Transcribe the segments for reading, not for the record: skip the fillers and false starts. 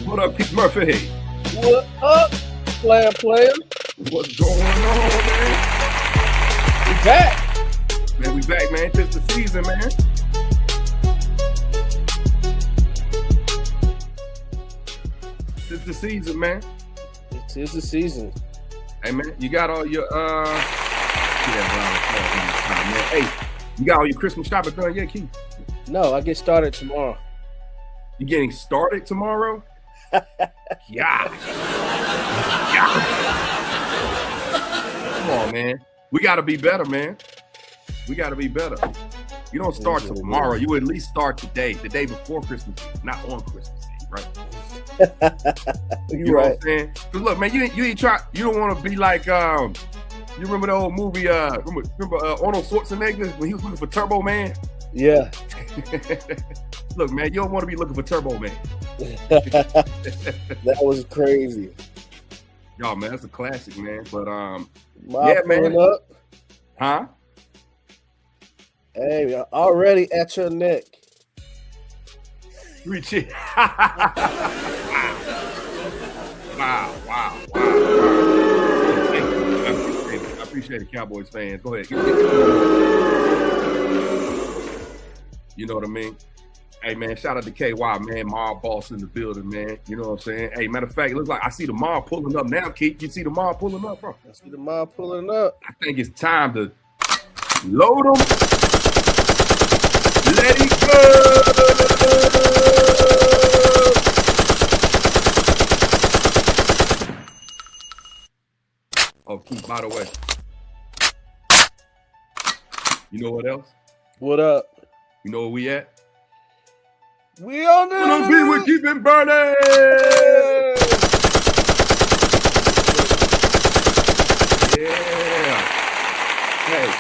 What up, Keith Murphy? What up, player? What's going on, man? We back. Man, we back, man. Tis the season, man. Tis the season, man. It is the season. Hey, man, you got all your, Hey, you got all your Christmas shopping done yet, Keith? No, I get started tomorrow. You getting started tomorrow? Yeah. Come on, man. We got to be better, man. We got to be better. You don't start tomorrow. You at least start today, the day before Christmas Eve, not on Christmas Eve, right? You know right. what I'm saying? Because look, man, you ain't try. You don't want to be like you remember the old movie? Remember Arnold Schwarzenegger when he was looking for Turbo Man? Yeah. Look, man, you don't want to be looking for Turbo Man. That was crazy. Y'all, man, that's a classic, man. But Yeah, man. Up. Huh? Hey, already at your neck. Reach it. Wow. I appreciate it, Cowboys fans. Go ahead. You know what I mean? Hey, man, shout out to KY, man. Mob boss in the building, man. You know what I'm saying? Hey, matter of fact, it looks like I see the mob pulling up now, Keith. You see the mob pulling up, bro? I see the mob pulling up. I think it's time to load them. Let it go. Oh, Keith, by the way. You know what else? What up? You know where we at? We on We're be with keeping burning. Yeah. Hey,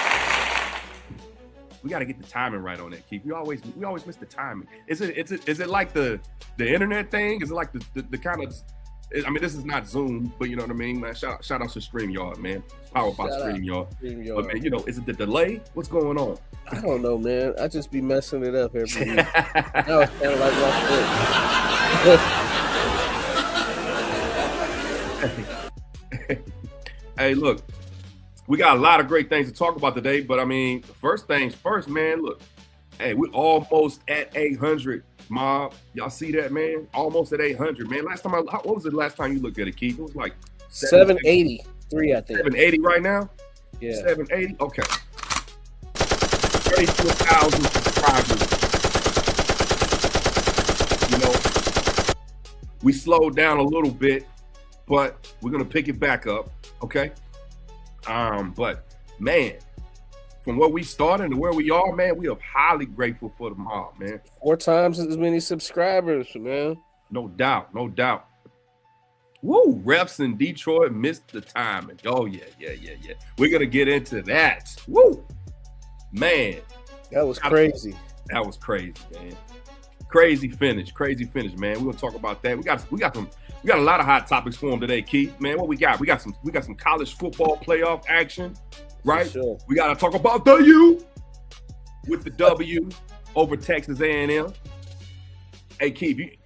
we got to get the timing right on that, Keith. We always miss the timing. Is it like the internet thing? Is it like the kind of? I mean, this is not Zoom, but you know what I mean, man. Shout out to StreamYard, man. Powered by StreamYard. But man, you know, is it the delay? What's going on? I don't know, man. I just be messing it up every week. Now it's kind of like my foot. Hey, look, we got a lot of great things to talk about today, but I mean, first things first, man. Look, hey, we're almost at 800. Mob, y'all see that, man? Almost at 800, man. Last time what was it last time you looked at it, Keith? It was like 783, I think. 780 right now? Yeah. 780? Okay. 32,000 subscribers. You know, we slowed down a little bit, but we're gonna pick it back up, okay? But man, from where we started to where we are, man, we are highly grateful for the mob, man. 4 times as many subscribers, man. No doubt. Woo, refs in Detroit missed the timing. Oh, yeah. We're going to get into that. Woo, man. That was crazy. That was crazy, man. Crazy finish, man. We're going to talk about that. We got a lot of hot topics for them today, Keith. Man, what we got? We got some college football playoff action. Right, sure. We gotta talk about the U with the W over Texas A&M. Hey, Keith,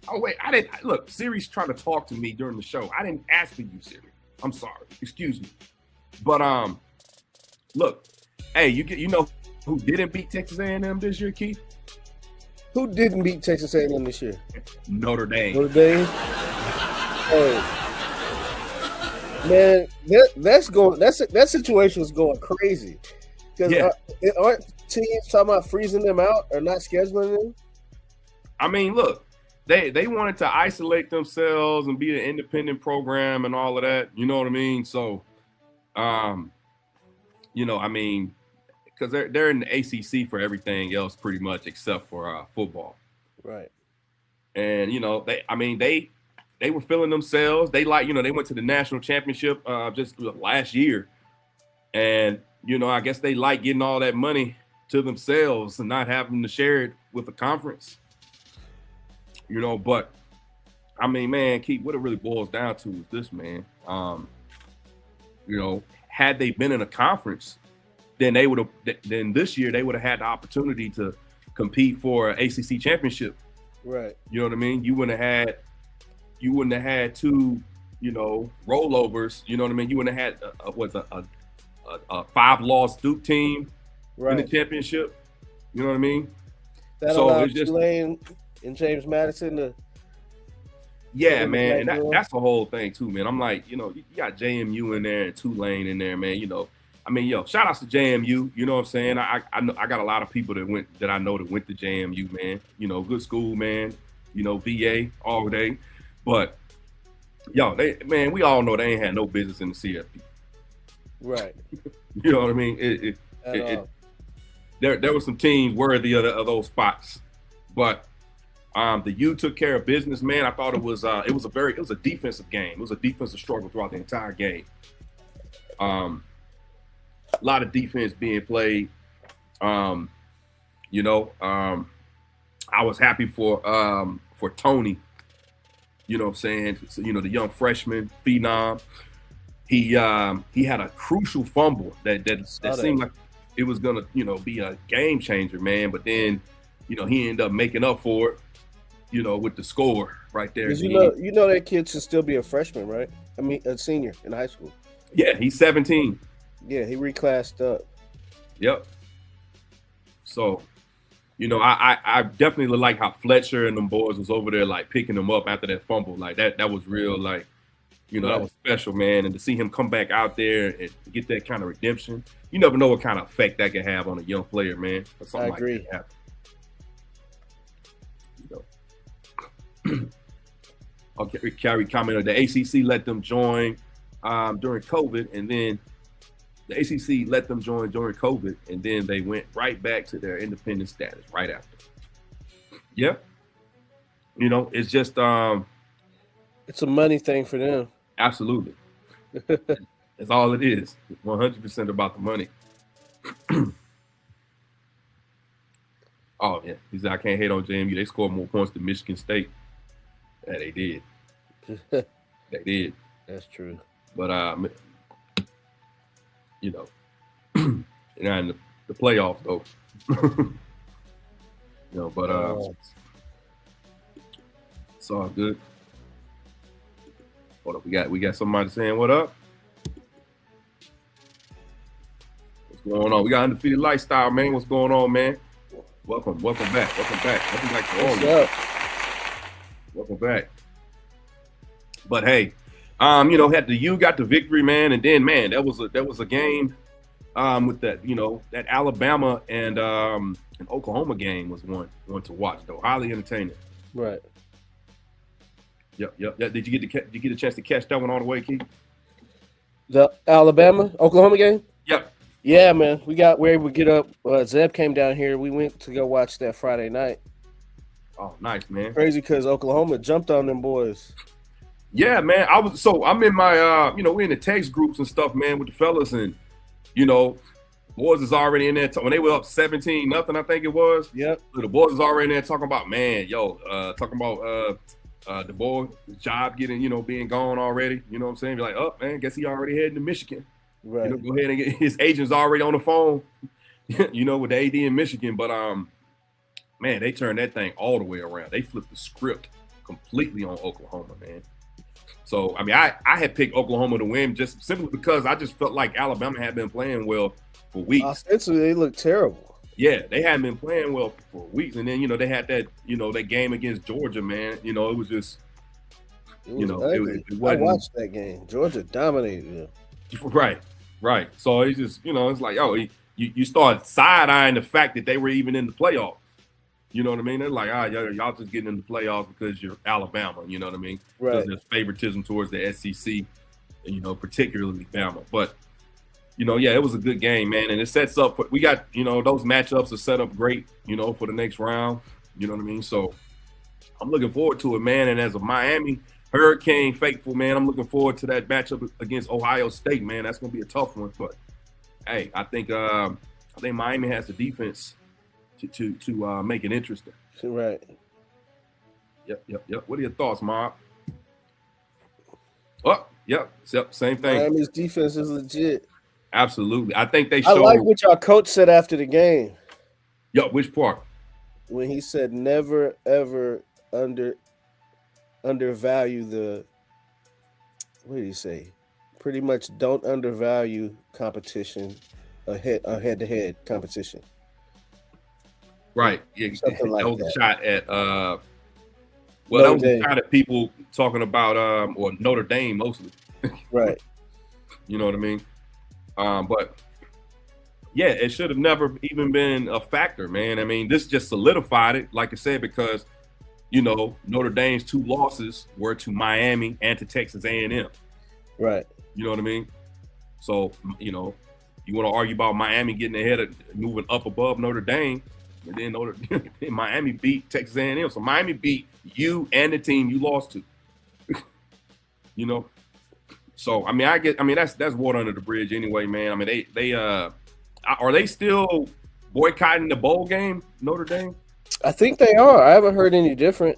oh wait, I didn't look. Siri's trying to talk to me during the show. I didn't ask for you, Siri. I'm sorry. Excuse me. But look, hey, you know who didn't beat Texas A&M this year, Keith? Who didn't beat Texas A&M this year? Notre Dame. Oh. Man, that situation was going crazy because aren't teams talking about freezing them out or not scheduling them? I mean, look, they wanted to isolate themselves and be an independent program and all of that. You know what I mean? So, you know, I mean, because they're in the ACC for everything else pretty much except for football, right? And you know, they were feeling themselves. They went to the national championship just last year. And, you know, I guess they like getting all that money to themselves and not having to share it with the conference. You know, but, I mean, man, Keith, what it really boils down to is this, man. You know, had they been in a conference, then this year they would have had the opportunity to compete for an ACC championship. Right. You know what I mean? You wouldn't have had two, rollovers. You know what I mean? You wouldn't have had a 5-loss Duke team in the Right. championship. You know what I mean? That So allowed it's just, Tulane and James Madison to put yeah, in the man, back and door. that's the whole thing too, man. I'm like, you got JMU in there and Tulane in there, man. I mean, shout outs to JMU. You know what I'm saying? I got a lot of people that I know that went to JMU, man. Good school, man. VA all day, but we all know they ain't had no business in the CFP. Right. You know what I mean? There were some teams worthy of those spots, but the U took care of business, man. I thought it was a defensive game. It was a defensive struggle throughout the entire game. A lot of defense being played. I was happy for Tony. You know what I'm saying? So, the young freshman phenom. He had a crucial fumble that seemed like it was gonna be a game changer, man. But then he ended up making up for it. With the score right there. Because you know that kid should still be a freshman, right? I mean, a senior in high school. Yeah, he's 17. Yeah, he reclassed up. Yep. So, I definitely like how Fletcher and them boys was over there like picking him up after that fumble. Like that was real, like, that was special, man. And to see him come back out there and get that kind of redemption, you never know what kind of effect that can have on a young player, man. Or something I agree. Like that happen. Okay, Carrie commented the ACC let them join during COVID, and then the ACC let them join during COVID, and then they went right back to their independent status right after. Yeah, it's just it's a money thing for them. Absolutely, that's all it is. 100% about the money. Oh yeah, he said I can't hate on JMU. They scored more points than Michigan State. Yeah, they did. They did. That's true. But in the playoffs though. But it's all good. Hold up, we got somebody saying what up. What's going on? We got Undefeated Lifestyle, man. What's going on, man? Welcome back. Welcome back to all of you. Welcome back. But hey, had the U got the victory, man, and then man, that was a game with that Alabama and an Oklahoma game was one to watch though. Highly entertaining. Right. Yep. Did you get a chance to catch that one all the way, Keith? The Alabama Oklahoma game? Yep. Yeah, man. We got where we get up. Zeb came down here. We went to go watch that Friday night. Oh, nice, man. Crazy because Oklahoma jumped on them boys. Yeah, man. I'm in my we're in the text groups and stuff, man, with the fellas, and boys is already in there when they were up 17-0, I think it was. Yep. The boys is already in there talking about, man, talking about the boy job getting, being gone already. You know what I'm saying? Be like, oh man, guess he already heading to Michigan. Right. Go ahead and get his agent's already on the phone, with the AD in Michigan. But man, they turned that thing all the way around. They flipped the script completely on Oklahoma, man. So, I mean, I had picked Oklahoma to win just simply because I just felt like Alabama had been playing well for weeks. Offensively, they looked terrible. Yeah, they hadn't been playing well for weeks. And then, they had that, that game against Georgia, man. It was just, it I watched that game. Georgia dominated them. Right. So it's just, it's like, you start side-eyeing the fact that they were even in the playoffs. You know what I mean? They're like, y'all just getting in the playoffs because you're Alabama. You know what I mean? Right. Because there's favoritism towards the SEC, particularly Bama. But, it was a good game, man. And it sets up we got, those matchups are set up great, for the next round. You know what I mean? So I'm looking forward to it, man. And as a Miami Hurricane faithful, man, I'm looking forward to that matchup against Ohio State, man. That's going to be a tough one. But, hey, I think Miami has the defense to make it interesting. Right. Yep. What are your thoughts, Mob? Oh, yep. Same thing. Miami's defense is legit. Absolutely. I think they showed. I like what y'all coach said after the game. Yo, which part? When he said never, ever undervalue the, what did he say? Pretty much don't undervalue competition, a head to head competition. Right. Yeah, Something that like was that. a shot at well, that Notre was a Dame. shot at people talking about or Notre Dame mostly. Right. You know what I mean? But yeah, it should have never even been a factor, man. I mean, this just solidified it, like I said, because Notre Dame's 2 losses were to Miami and to Texas A&M. Right. You know what I mean? So, you want to argue about Miami getting ahead of moving up above Notre Dame, and then Miami beat Texas A&M. So Miami beat you and the team you lost to. So I mean that's water under the bridge anyway, man. I mean they are they still boycotting the bowl game, Notre Dame? I think they are. I haven't heard any different.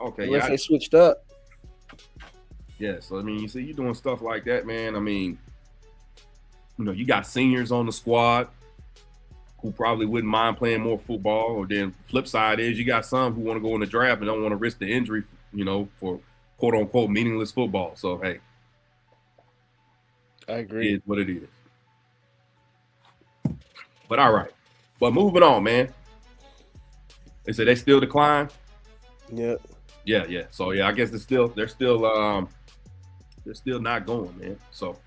Okay, unless they switched up. Yeah, so I mean, you see, you doing stuff like that, man. I mean, you got seniors on the squad who probably wouldn't mind playing more football. Or then flip side is you got some who want to go in the draft and don't want to risk the injury, for quote unquote meaningless football. So hey, I agree. It is what it is. But all right, but moving on, man. They said they still decline. Yep. Yeah. So yeah, I guess they're still not going, man. So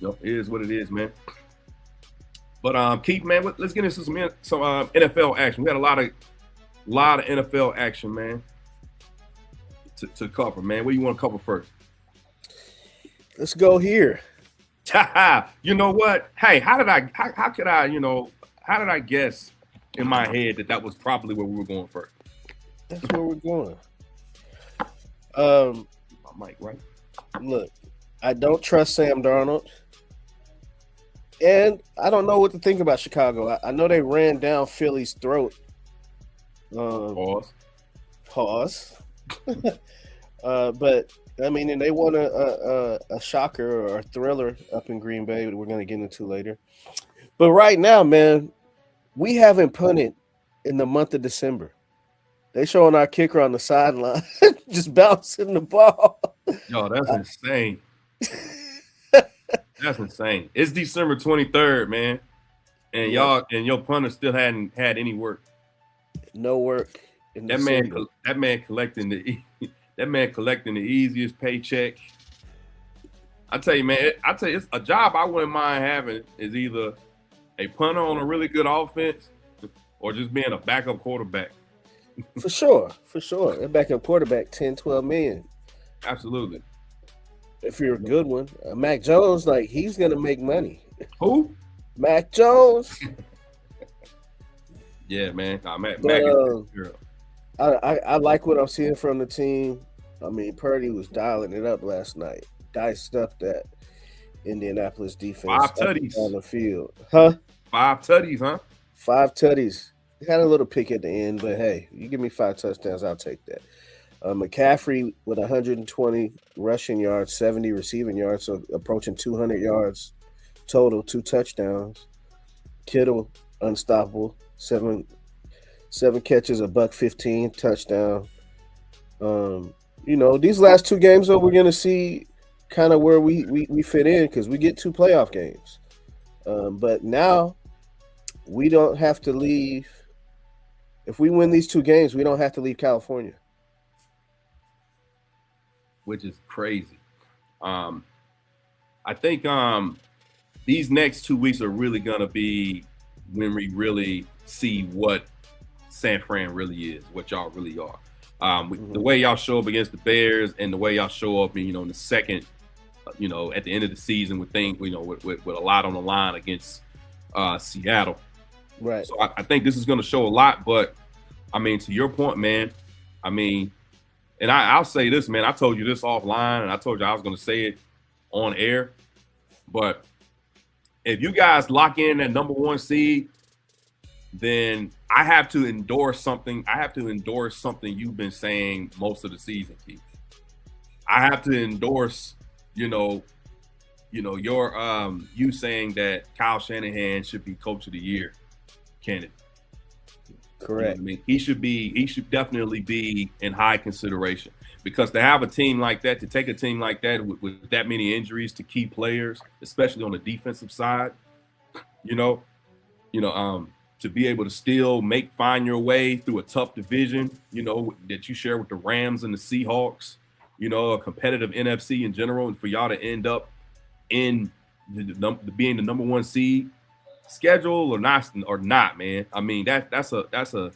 it is what it is, man. But Keith, man, let's get into some NFL action. We had a lot of NFL action, man, to cover, man. What do you want to cover first? Let's go here. You know what? Hey, how could I guess in my head that was probably where we were going first? That's where we're going. My mic, right? Look, I don't trust Sam Darnold. And I don't know what to think about Chicago. I know they ran down Philly's throat. Pause. But I mean, and they won a shocker or a thriller up in Green Bay that we're going to get into later. But right now, man, we haven't punted in the month of December. They showing our kicker on the sideline just bouncing the ball. Yo, that's insane. That's insane. It's December 23rd, man. And your punter still hadn't had any work. No work. That man collecting the easiest paycheck. I tell you, man, it's a job I wouldn't mind having is either a punter on a really good offense or just being a backup quarterback. For sure. A backup quarterback, 10, 12 million. Absolutely. If you're a good one. Mac Jones, he's going to make money. Who? Mac Jones. Yeah, man. Mac I like what I'm seeing from the team. I mean, Purdy was dialing it up last night. Diced up that Indianapolis defense. 5 tutties on the field. Huh? 5 tutties, huh? 5 tutties. He had a little pick at the end, but hey, you give me 5 touchdowns, I'll take that. McCaffrey with 120 rushing yards, 70 receiving yards, so approaching 200 yards total, 2 touchdowns. Kittle, unstoppable, 7 catches, $115, touchdown. These last 2 games, though, we're going to see kind of where we fit in because we get 2 playoff games. But now we don't have to leave. If we win these 2 games, we don't have to leave California. Which is crazy. I think these next 2 weeks are really going to be when we really see what San Fran really is, what y'all really are. The way y'all show up against the Bears and the way y'all show up, in the second, at the end of the season with things, with a lot on the line against Seattle. Right. So I think this is going to show a lot. But I mean, to your point, man, I mean, and I'll say this, man. I told you this offline, and I told you I was going to say it on air. But if you guys lock in that number 1 seed, then I have to endorse something. I have to endorse something you've been saying most of the season, Keith. I have to endorse, your you saying that Kyle Shanahan should be Coach of the Year candidate. You know Correct. what I mean? He should definitely be in high consideration, because to have a team like that, to take a team like that with that many injuries to key players, especially on the defensive side, you know, to be able to still find your way through a tough division, that you share with the Rams and the Seahawks, a competitive NFC in general, and for y'all to end up in being the number one seed, schedule or not, man. I mean, that's a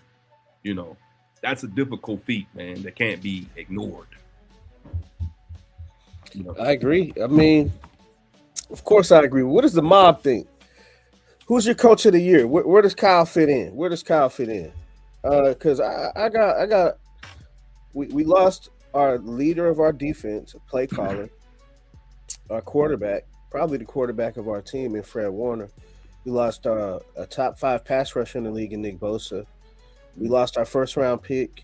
difficult feat, man, that can't be ignored. I agree. I mean, of course I agree. What does the mob think? Who's your coach of the year? Where does Kyle fit in? Because we lost our leader of our defense, play caller, our quarterback, probably the quarterback of our team in Fred Warner. We lost a top 5 pass rusher in the league in Nick Bosa. We lost our first round pick.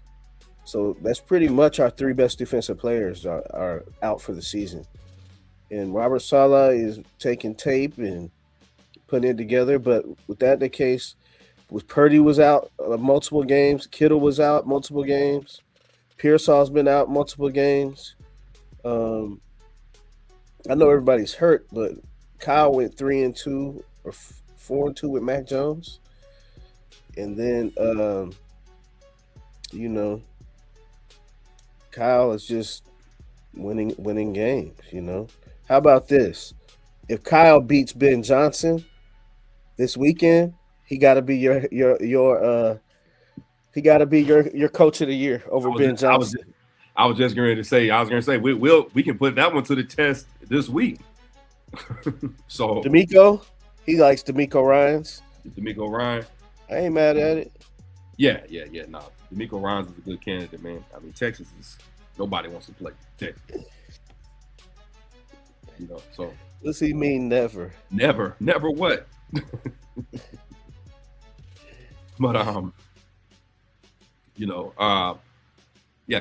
So that's pretty much our 3 best defensive players are out for the season. And Robert Saleh is taking tape and putting it together. But with that the case, with Purdy was out multiple games, Kittle was out multiple games, Pearsall's been out multiple games. I know everybody's hurt, but Kyle went 3-2 or 4-2 with Mac Jones. And then Kyle is just winning games, How about this? If Kyle beats Ben Johnson this weekend, he got to be your coach of the year over Ben Johnson. I was just going to say we can put that one to the test this week. So DeMeco, he likes DeMeco Ryans. DeMeco Ryan, I ain't mad at it. Yeah. No, DeMeco Ryans is a good candidate, man. I mean, Texas is nobody wants to play Texas. So what's he mean? Never what? But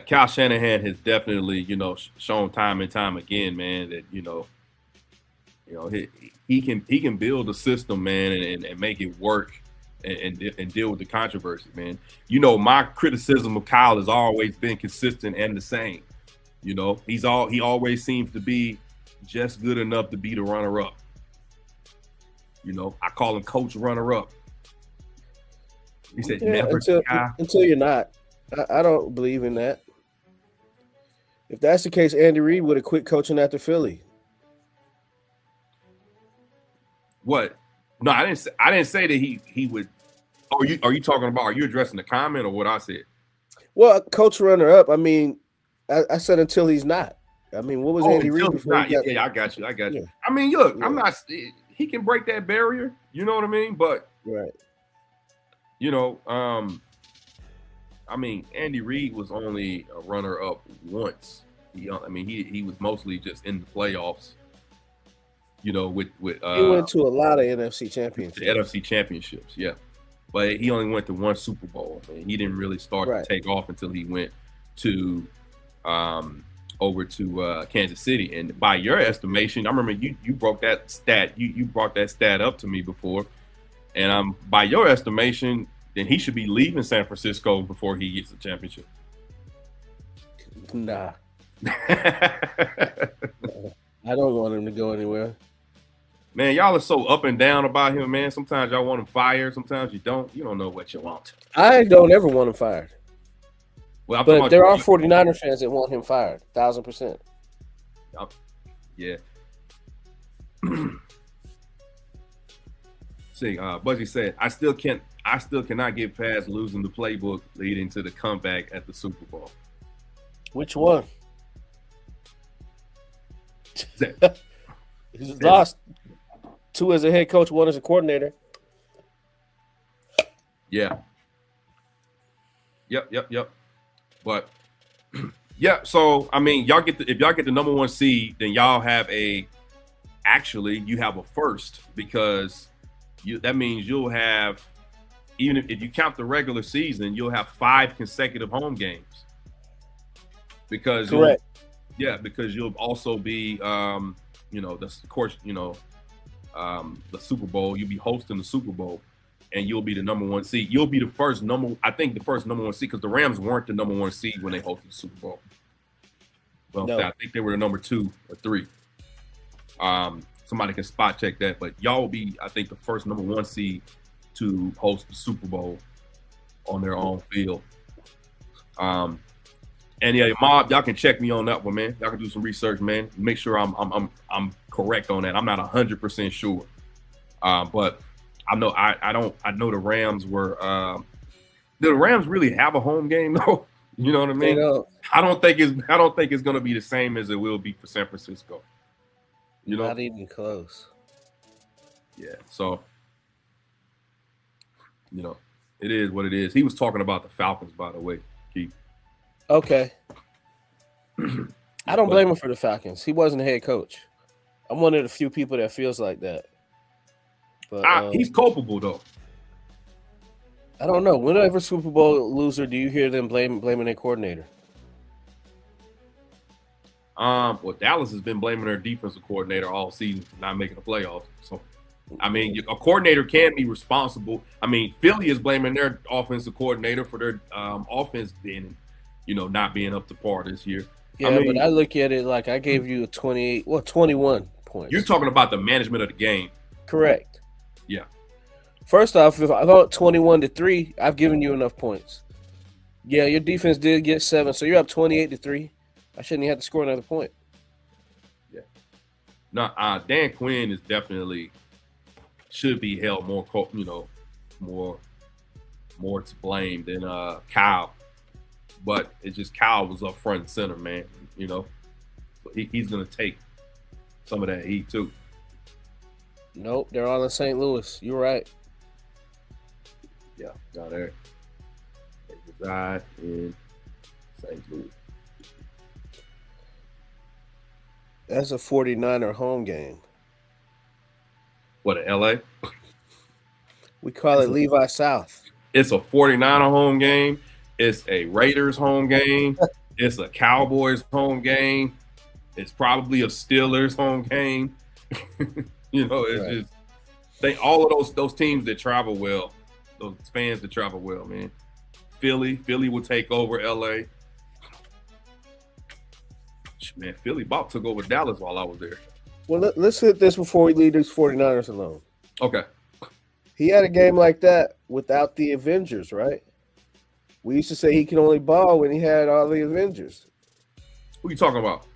Kyle Shanahan has definitely shown time and time again, man, that he can build a system, man, and make it work and deal with the controversy, man. My criticism of Kyle has always been consistent and the same. He always seems to be just good enough to be the runner-up. I call him Coach Runner-Up. He said, never until you're not. I don't believe in that. If that's the case, Andy Reid would have quit coaching after Philly. What? No, I didn't say that he would. Are you talking about? Are you addressing the comment or what I said? Well, Coach Runner-Up. I mean, I said until he's not. I mean, what was Andy Reid before? I got you. Yeah. I mean, look, I'm not. He can break that barrier. You know what I mean? But right. I mean, Andy Reid was only a runner-up once. He was mostly just in the playoffs. With he went to a lot of NFC championships. The NFC championships, yeah. But he only went to one Super Bowl. And he didn't really start to take off until he went to over to Kansas City. And by your estimation, I remember you broke that stat. You brought that stat up to me before. And by your estimation, then he should be leaving San Francisco before he gets the championship. Nah. I don't want him to go anywhere. Man, y'all are so up and down about him, man. Sometimes y'all want him fired. Sometimes you don't. You don't know what you want. I don't ever want him fired. Well, but there are 49er fans that want him fired, 1,000%. Yeah. See, Buzzy said, I still cannot get past losing the playbook leading to the comeback at the Super Bowl. Which one? He's lost 2 as a head coach, 1 as a coordinator. Yeah. Yep. But yeah, so I mean, if y'all get the number 1 seed, then y'all have you have a first, because that means you'll have, even if you count the regular season, you'll have 5 consecutive home games. Because correct. Because you'll also be the Super Bowl. You'll be hosting the Super Bowl. and you'll be the number 1 seed. You'll be the first number 1 seed because the Rams weren't the number 1 seed when they hosted the Super Bowl. Well, no. I think they were the number 2 or 3. Somebody can spot check that, but y'all will be, I think, the first number 1 seed to host the Super Bowl on their own field. And yeah, Mob, y'all can check me on that one, man. Y'all can do some research, man. Make sure I'm correct on that. I'm not 100% sure, but I know I know the Rams were. Do the Rams really have a home game though? You know what I mean? I don't think it's going to be the same as it will be for San Francisco. You know, not even close. Yeah, so you know, it is what it is. He was talking about the Falcons, by the way, Keith. Okay. I don't blame him for the Falcons. He wasn't a head coach. I'm one of the few people that feels like that. But he's culpable though. I don't know. Whenever Super Bowl loser, do you hear them blaming their coordinator? Well, Dallas has been blaming their defensive coordinator all season for not making the playoffs. So, I mean, a coordinator can be responsible. I mean, Philly is blaming their offensive coordinator for their offense being, not being up to par this year. Yeah, but I look at it like I gave you 21 points. You're talking about the management of the game. Correct. Yeah. First off, if I thought 21-3, I've given you enough points. Yeah, your defense did get 7, so you're up 28-3. I shouldn't have had to score another point. Yeah. No, Dan Quinn is definitely should be held more to blame than Kyle. But it's just Kyle was up front and center, man. So he's gonna take some of that heat too. Nope, they're all in St. Louis. You're right. Yeah, down there. They reside in St. Louis. That's a 49er home game. What, in LA? We call it Levi South. It's a 49er home game. It's a Raiders home game. It's a Cowboys home game. It's probably a Steelers home game. It's just all of those teams that travel well, those fans that travel well, man. Philly will take over LA. Man, Philly Bob took over Dallas while I was there. Well, let's hit this before we leave these 49ers alone. Okay. He had a game like that without the Avengers, right? We used to say he could only ball when he had all the Avengers. Who you talking about?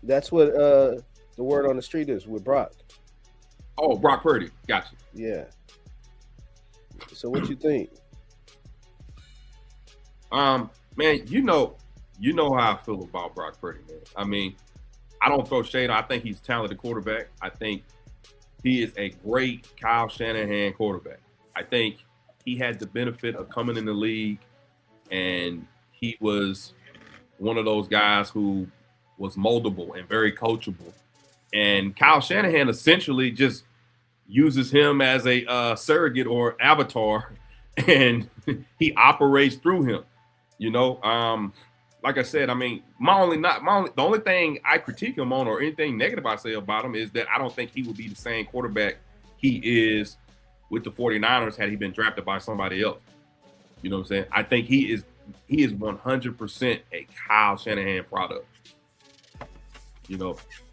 That's what the word on the street is with Brock. Oh, Brock Purdy. Gotcha. Yeah. So what you think? Man, you know how I feel about Brock Purdy, man. I mean, I don't throw shade. I think he's a talented quarterback. I think he is a great Kyle Shanahan quarterback. I think he had the benefit of coming in the league, and he was one of those guys who was moldable and very coachable. And Kyle Shanahan essentially just uses him as a surrogate or avatar, and he operates through him. Like I said, I mean, the only thing I critique him on or anything negative I say about him is that I don't think he would be the same quarterback he is with the 49ers had he been drafted by somebody else. You know what I'm saying? I think he is 100% a Kyle Shanahan product.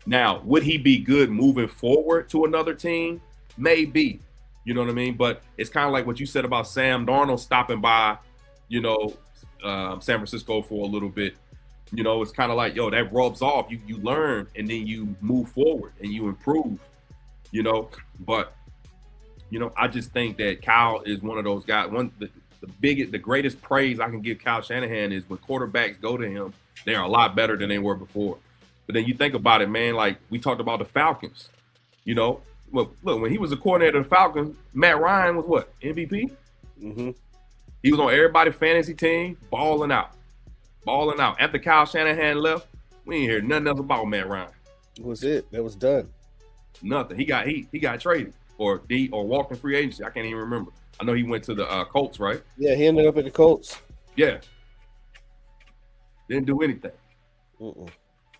Now, would he be good moving forward to another team? Maybe. You know what I mean? But it's kind of like what you said about Sam Darnold stopping by, San Francisco for a little bit. It's kind of like, that rubs off. You learn and then you move forward and you improve, But, I just think that Kyle is one of those guys. The greatest praise I can give Kyle Shanahan is when quarterbacks go to him, they're a lot better than they were before. But then you think about it, man, like we talked about the Falcons, Look, when he was a coordinator of the Falcons, Matt Ryan was what? MVP? Mm-hmm. He was on everybody's fantasy team, balling out. After Kyle Shanahan left, we ain't hear nothing else about Matt Ryan. That was it. That was done. Nothing. He got traded or walked in free agency. I can't even remember. I know he went to the Colts, right? Yeah, he ended up at the Colts. Yeah. Didn't do anything. Mm-mm.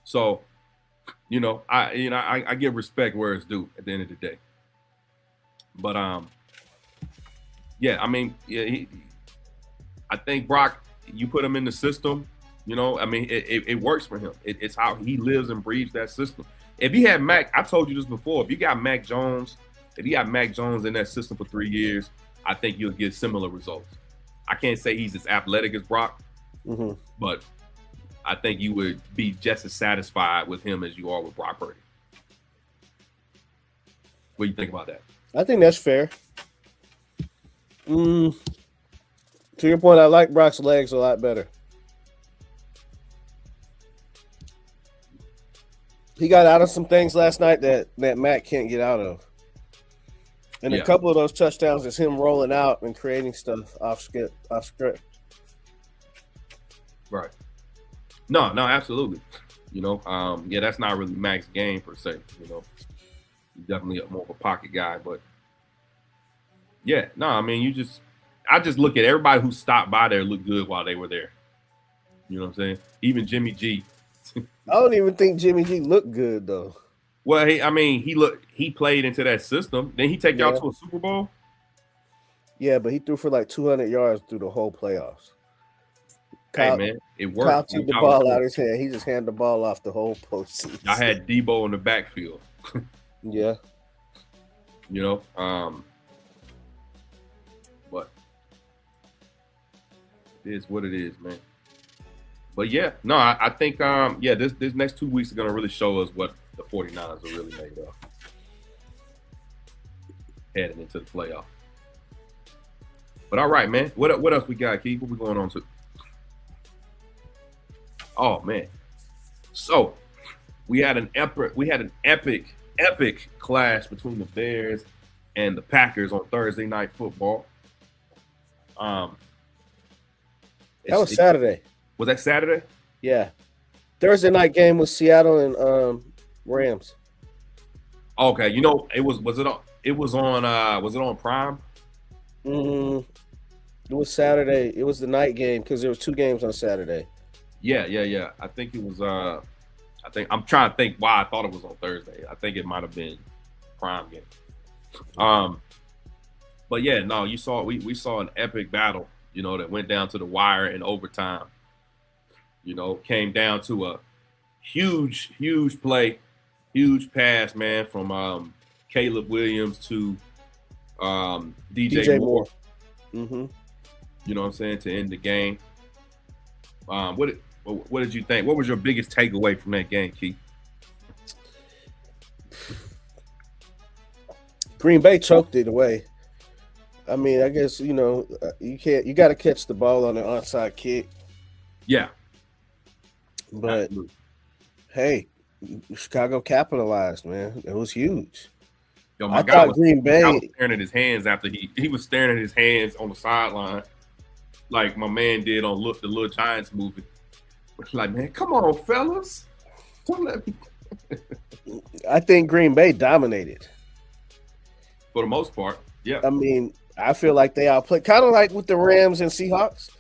So, I give respect where it's due at the end of the day. But yeah, I mean, yeah, I think Brock, you put him in the system, you know, I mean, it works for him. It's how he lives and breathes that system. If you had Mac, I told you this before, if you got Mac Jones, if you got Mac Jones in that system for 3 years, I think you'll get similar results. I can't say he's as athletic as Brock, but I think you would be just as satisfied with him as you are with Brock Purdy. What do you think about that? I think that's fair. To your point, I like Brock's legs a lot better. He got out of some things last night that Matt can't get out of. And a couple of those touchdowns is him rolling out and creating stuff off script. Right. No, absolutely. You know, yeah, that's not really Mac's game per se. You know, he's definitely more of a pocket guy, but yeah, no, I mean, I just look at everybody who stopped by there looked good while they were there. You know what I'm saying? Even Jimmy G. I don't even think Jimmy G looked good though. Well, he played into that system. Then he take y'all to a Super Bowl. Yeah, but he threw for like 200 yards through the whole playoffs. Hey man, it worked. Kyle took the ball out of his hand. He just handed the ball off the whole postseason. I had Debo in the backfield. Yeah. You know, but it is what it is, man. But yeah, no, I think this next 2 weeks are gonna really show us what the 49ers are really made of heading into the playoff. But all right, man. What else we got, Keith? What we going on to? Oh man. So we had an epic clash between the Bears and the Packers on Thursday Night Football. That was Saturday. Was that Saturday? Yeah. Thursday night game was Seattle and Rams. Okay, you know, it was on Prime? It was Saturday. It was the night game because there was 2 games on Saturday. Yeah. I think it was I'm trying to think why I thought it was on Thursday. I think it might have been Prime game. But yeah, no, we saw an epic battle, you know, that went down to the wire in overtime. You know, came down to a huge play, huge pass, man, from Caleb Williams to DJ Moore. Mm-hmm. You know what I'm saying, to end the game. What did you think? What was your biggest takeaway from that game, Keith? Green Bay choked it away. I mean, I guess, you know, you got to catch the ball on an onside kick. Yeah. But hey, Chicago capitalized, man. It was huge. Yo, I thought Green Bay was staring at his hands after he was staring at his hands on the sideline, like my man did on the Little Giants movie. Like, man, come on, fellas. Don't let me. I think Green Bay dominated. For the most part, yeah. I mean, I feel like they outplayed, kind of like with the Rams and Seahawks.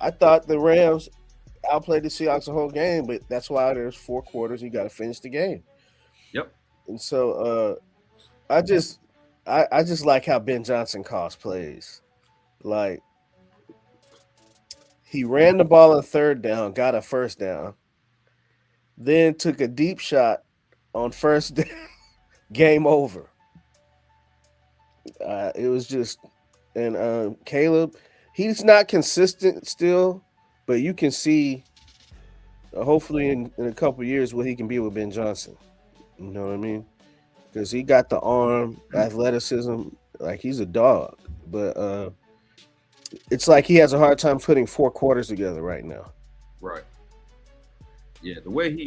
I thought the Rams outplayed the Seahawks the whole game, but that's why there's 4 quarters. You got to finish the game. Yep. And so I just like how Ben Johnson calls plays. Like, he ran the ball on 3rd down, got a 1st down, then took a deep shot on 1st down. Game over. It was just, and Caleb, he's not consistent still, but you can see, hopefully in a couple of years, what he can be with Ben Johnson. You know what I mean? Because he got the arm, athleticism, like he's a dog. But it's like he has a hard time putting 4 quarters together right now. Right. Yeah, the way he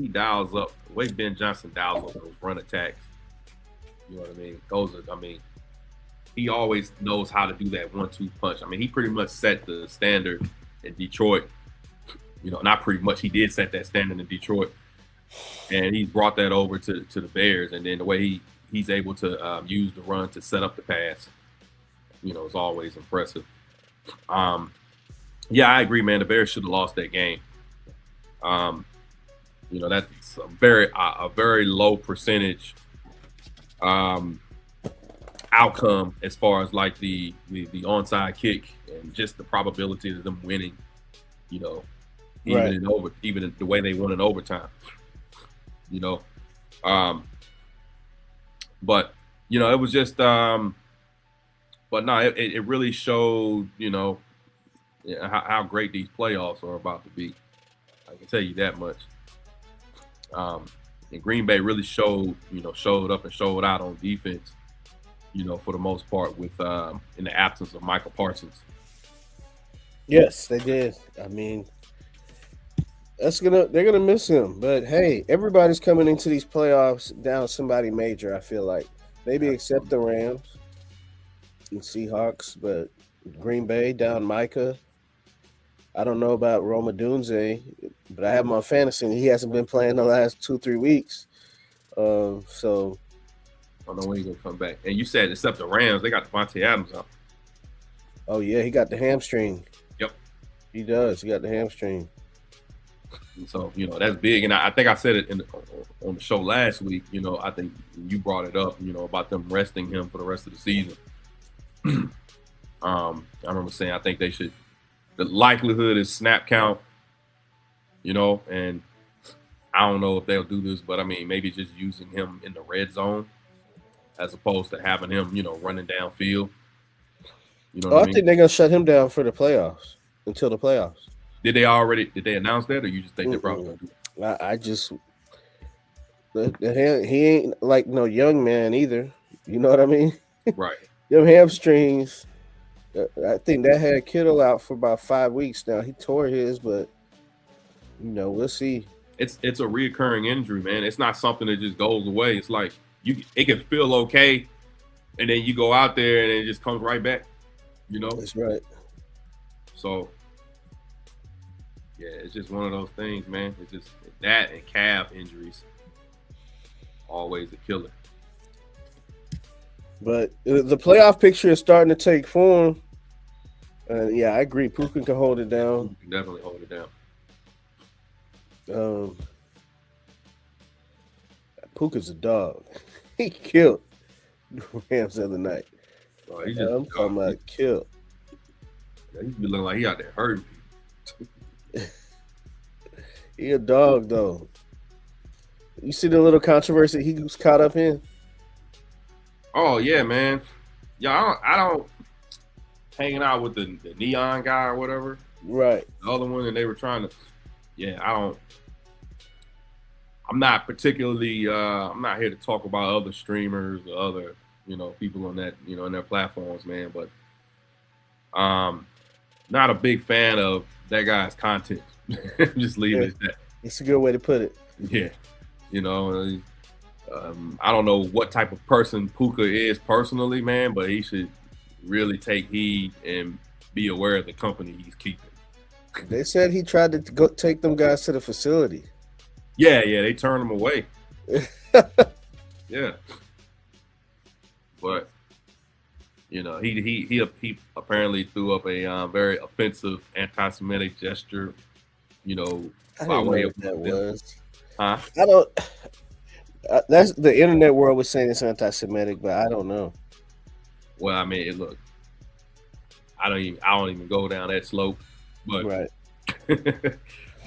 dials up, the way Ben Johnson dials up those run attacks. You know what I mean? He always knows how to do that 1-2 punch. I mean, he pretty much set the standard in Detroit. You know, not pretty much. He did set that standard in Detroit, and he brought that over to the Bears. And then the way he's able to use the run to set up the pass, you know, is always impressive. Yeah, I agree, man. The Bears should have lost that game. You know, that's a very low percentage. outcome as far as like the onside kick and just the probability of them winning. You know, even in the way they won in overtime. You know, but you know it was just. But no, it really showed. You know, how great these playoffs are about to be. I can tell you that much. And Green Bay really showed up and showed out on defense, you know, for the most part with in the absence of Michael Parsons. Yes, they did. I mean, they're gonna miss him. But hey, everybody's coming into these playoffs down somebody major, I feel like. Maybe except the Rams and Seahawks, but Green Bay down Micah. I don't know about Roma Dunze, but I have him on fantasy, and he hasn't been playing the last 2-3 weeks. So I don't know when he's gonna come back. And you said except the Rams, they got Devontae Adams out. Oh yeah, he got the hamstring. Yep, he does. He got the hamstring. And so you know that's big. And I think I said it on the show last week. You know, I think you brought it up. You know about them resting him for the rest of the season. I remember saying I think they should. The likelihood is snap count, you know, and I don't know if they'll do this, but I mean, maybe just using him in the red zone as opposed to having him, you know, running downfield. You know what I mean? I think they're gonna shut him down for the playoffs until the playoffs. Did they announce that, or you just think they're probably gonna do it? I just he ain't like no young man either. You know what I mean? Right. Them hamstrings. I think that had Kittle out for about 5 weeks now. He tore his, but you know, we'll see. It's a reoccurring injury, man. It's not something that just goes away. It's like it can feel okay, and then you go out there and it just comes right back. You know? That's right. So yeah, it's just one of those things, man. It's just that and calf injuries. Always a killer. But the playoff picture is starting to take form. Yeah, I agree. Puka can hold it down. You can definitely hold it down. Puka's a dog. He killed the Rams the other night. Oh, I'm talking about killed. Yeah, he be looking like he out there hurting people. He a dog, though. You see the little controversy he was caught up in? Oh yeah, man. Yeah, I don't hanging out with the neon guy or whatever. Right. The other one, and they were trying to. Yeah, I'm not particularly. I'm not here to talk about other streamers or other, you know, people on that, you know, on their platforms, man. But not a big fan of that guy's content. Just leave it at that. It's a good way to put it. Yeah, you know. I don't know what type of person Puka is personally, man, but he should really take heed and be aware of the company he's keeping. They said he tried to go take them guys to the facility. Yeah, they turned him away. Yeah, but you know, he apparently threw up a very offensive anti-Semitic gesture. You know, by way of that was. Huh? I don't. That's the internet world was saying it's anti-Semitic, but I don't know. Well, I mean, look, I don't even go down that slope, but right.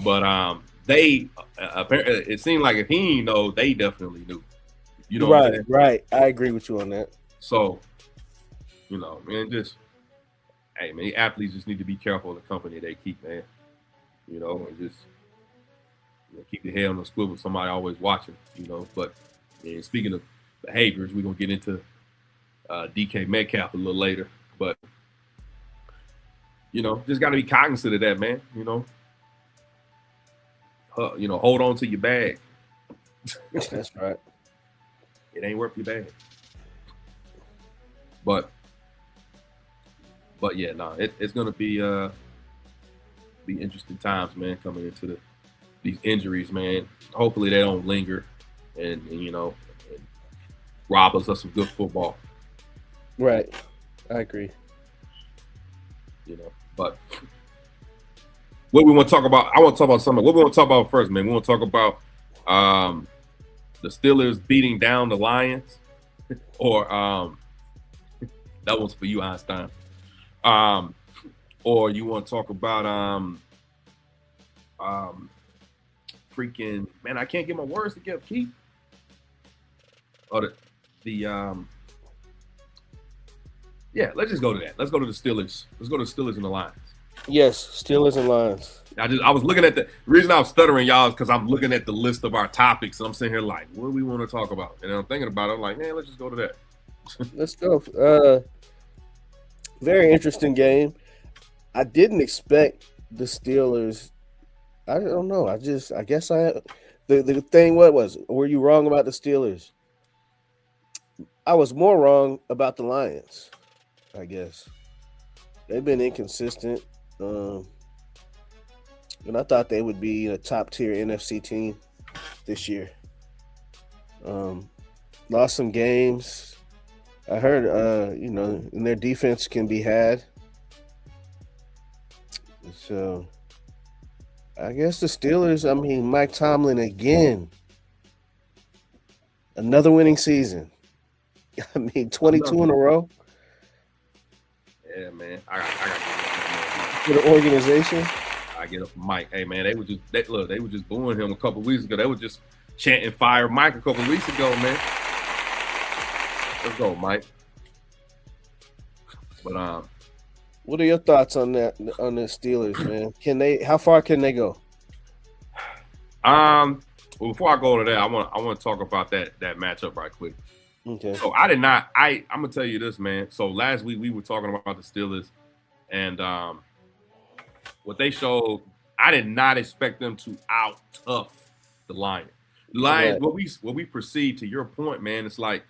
But they apparently it seemed like if he didn't know, they definitely knew. You know, what right. I agree with you on that. So, you know, man, hey, man, athletes just need to be careful of the company they keep, man. You know, and just. Keep your head on the swivel. Somebody always watching, you know. But speaking of behaviors, we're gonna get into DK Metcalf a little later. But you know, just got to be cognizant of that, man. You know, hold on to your bag. That's right. It ain't worth your bag. But yeah, it's gonna be interesting times, man, coming into these injuries, man. Hopefully they don't linger and you know, and rob us of some good football. Right. I agree. You know, but what we want to talk about, I want to talk about something. What we want to talk about first, man? We want to talk about the Steelers beating down the Lions or That one's for you, Einstein. Um, or you want to talk about um, freaking man? I can't get my words together. Keith. Or the yeah. Let's just go to that. Let's go to the Steelers. Let's go to the Steelers and the Lions. Yes, Steelers and Lions. I was looking at the reason I was stuttering, y'all, is because I'm looking at the list of our topics and I'm sitting here like, what do we want to talk about? And I'm thinking about it. I'm like, man, let's just go to that. Let's go. Very interesting game. I didn't expect the Steelers. I don't know. I guess the thing. What was it? Were you wrong about the Steelers? I was more wrong about the Lions. I guess they've been inconsistent. And I thought they would be a top tier NFC team this year. Lost some games. I heard, and their defense can be had. So I guess the Steelers, I mean, Mike Tomlin again. Another winning season. I mean, 22 in a row. Yeah, man. I got For the organization. I get up Mike. Hey, man, they were just booing him a couple weeks ago. They were just chanting "Fire Mike" a couple weeks ago, man. Let's go, Mike. But what are your thoughts on that, on the Steelers, man? How far can they go? Well, before I go to that, I want to talk about that matchup right quick. Okay. So I'm gonna tell you this, man. So last week we were talking about the Steelers and what they showed. I did not expect them to out tough the Lions. The Lions, right. what we perceived, to your point, man, it's like,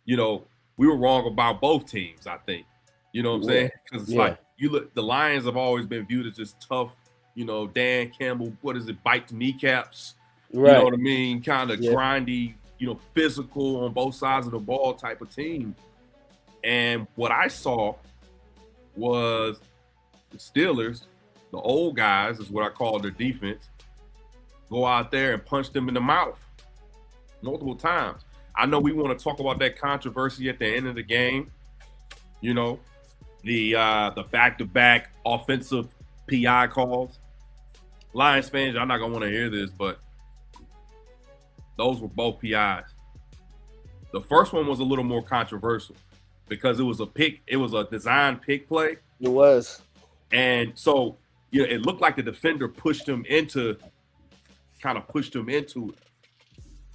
we were wrong about both teams, I think. You know what I'm saying? Because it's like the Lions have always been viewed as just tough, Dan Campbell, bite the kneecaps, right. You know what I mean? Kind of grindy, physical on both sides of the ball type of team. And what I saw was the Steelers, the old guys is what I call their defense, go out there and punch them in the mouth multiple times. I know we want to talk about that controversy at the end of the game. The back-to-back offensive PI calls. Lions fans, y'all not gonna want to hear this, but those were both PIs. The first one was a little more controversial because it was a design pick play. It was. And so, it looked like the defender pushed him into it.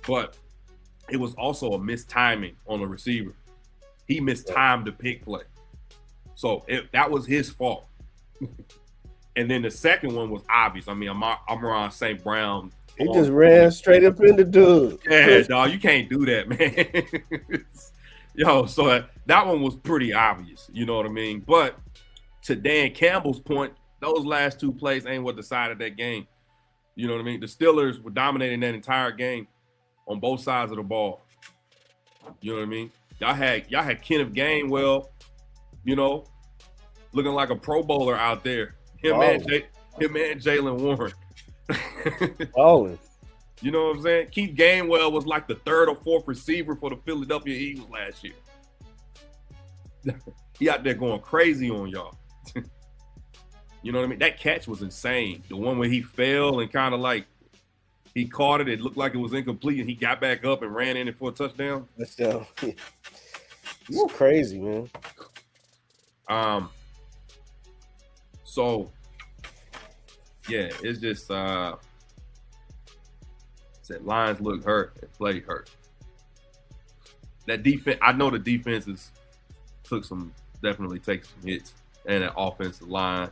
But it was also a mistiming on the receiver. He mistimed the pick play. So that was his fault. And then the second one was obvious. I mean, Amon St. Brown. He just ran straight up in the dude. Yeah, dog, you can't do that, man. So that one was pretty obvious. You know what I mean? But to Dan Campbell's point, those last two plays ain't what decided that game. You know what I mean? The Steelers were dominating that entire game on both sides of the ball. You know what I mean? Y'all had Kenneth Gainwell, looking like a Pro Bowler out there. Him and Jalen Warren. Oh. You know what I'm saying? Keith Gainwell was like the third or fourth receiver for the Philadelphia Eagles last year. He out there going crazy on y'all. You know what I mean? That catch was insane. The one where he fell and kind of like he caught it. It looked like it was incomplete, and he got back up and ran in it for a touchdown. Touchdown. It's crazy, man. So yeah, it's just said Lions look hurt and play hurt. That defense, I know the defenses definitely take some hits, and that offensive line.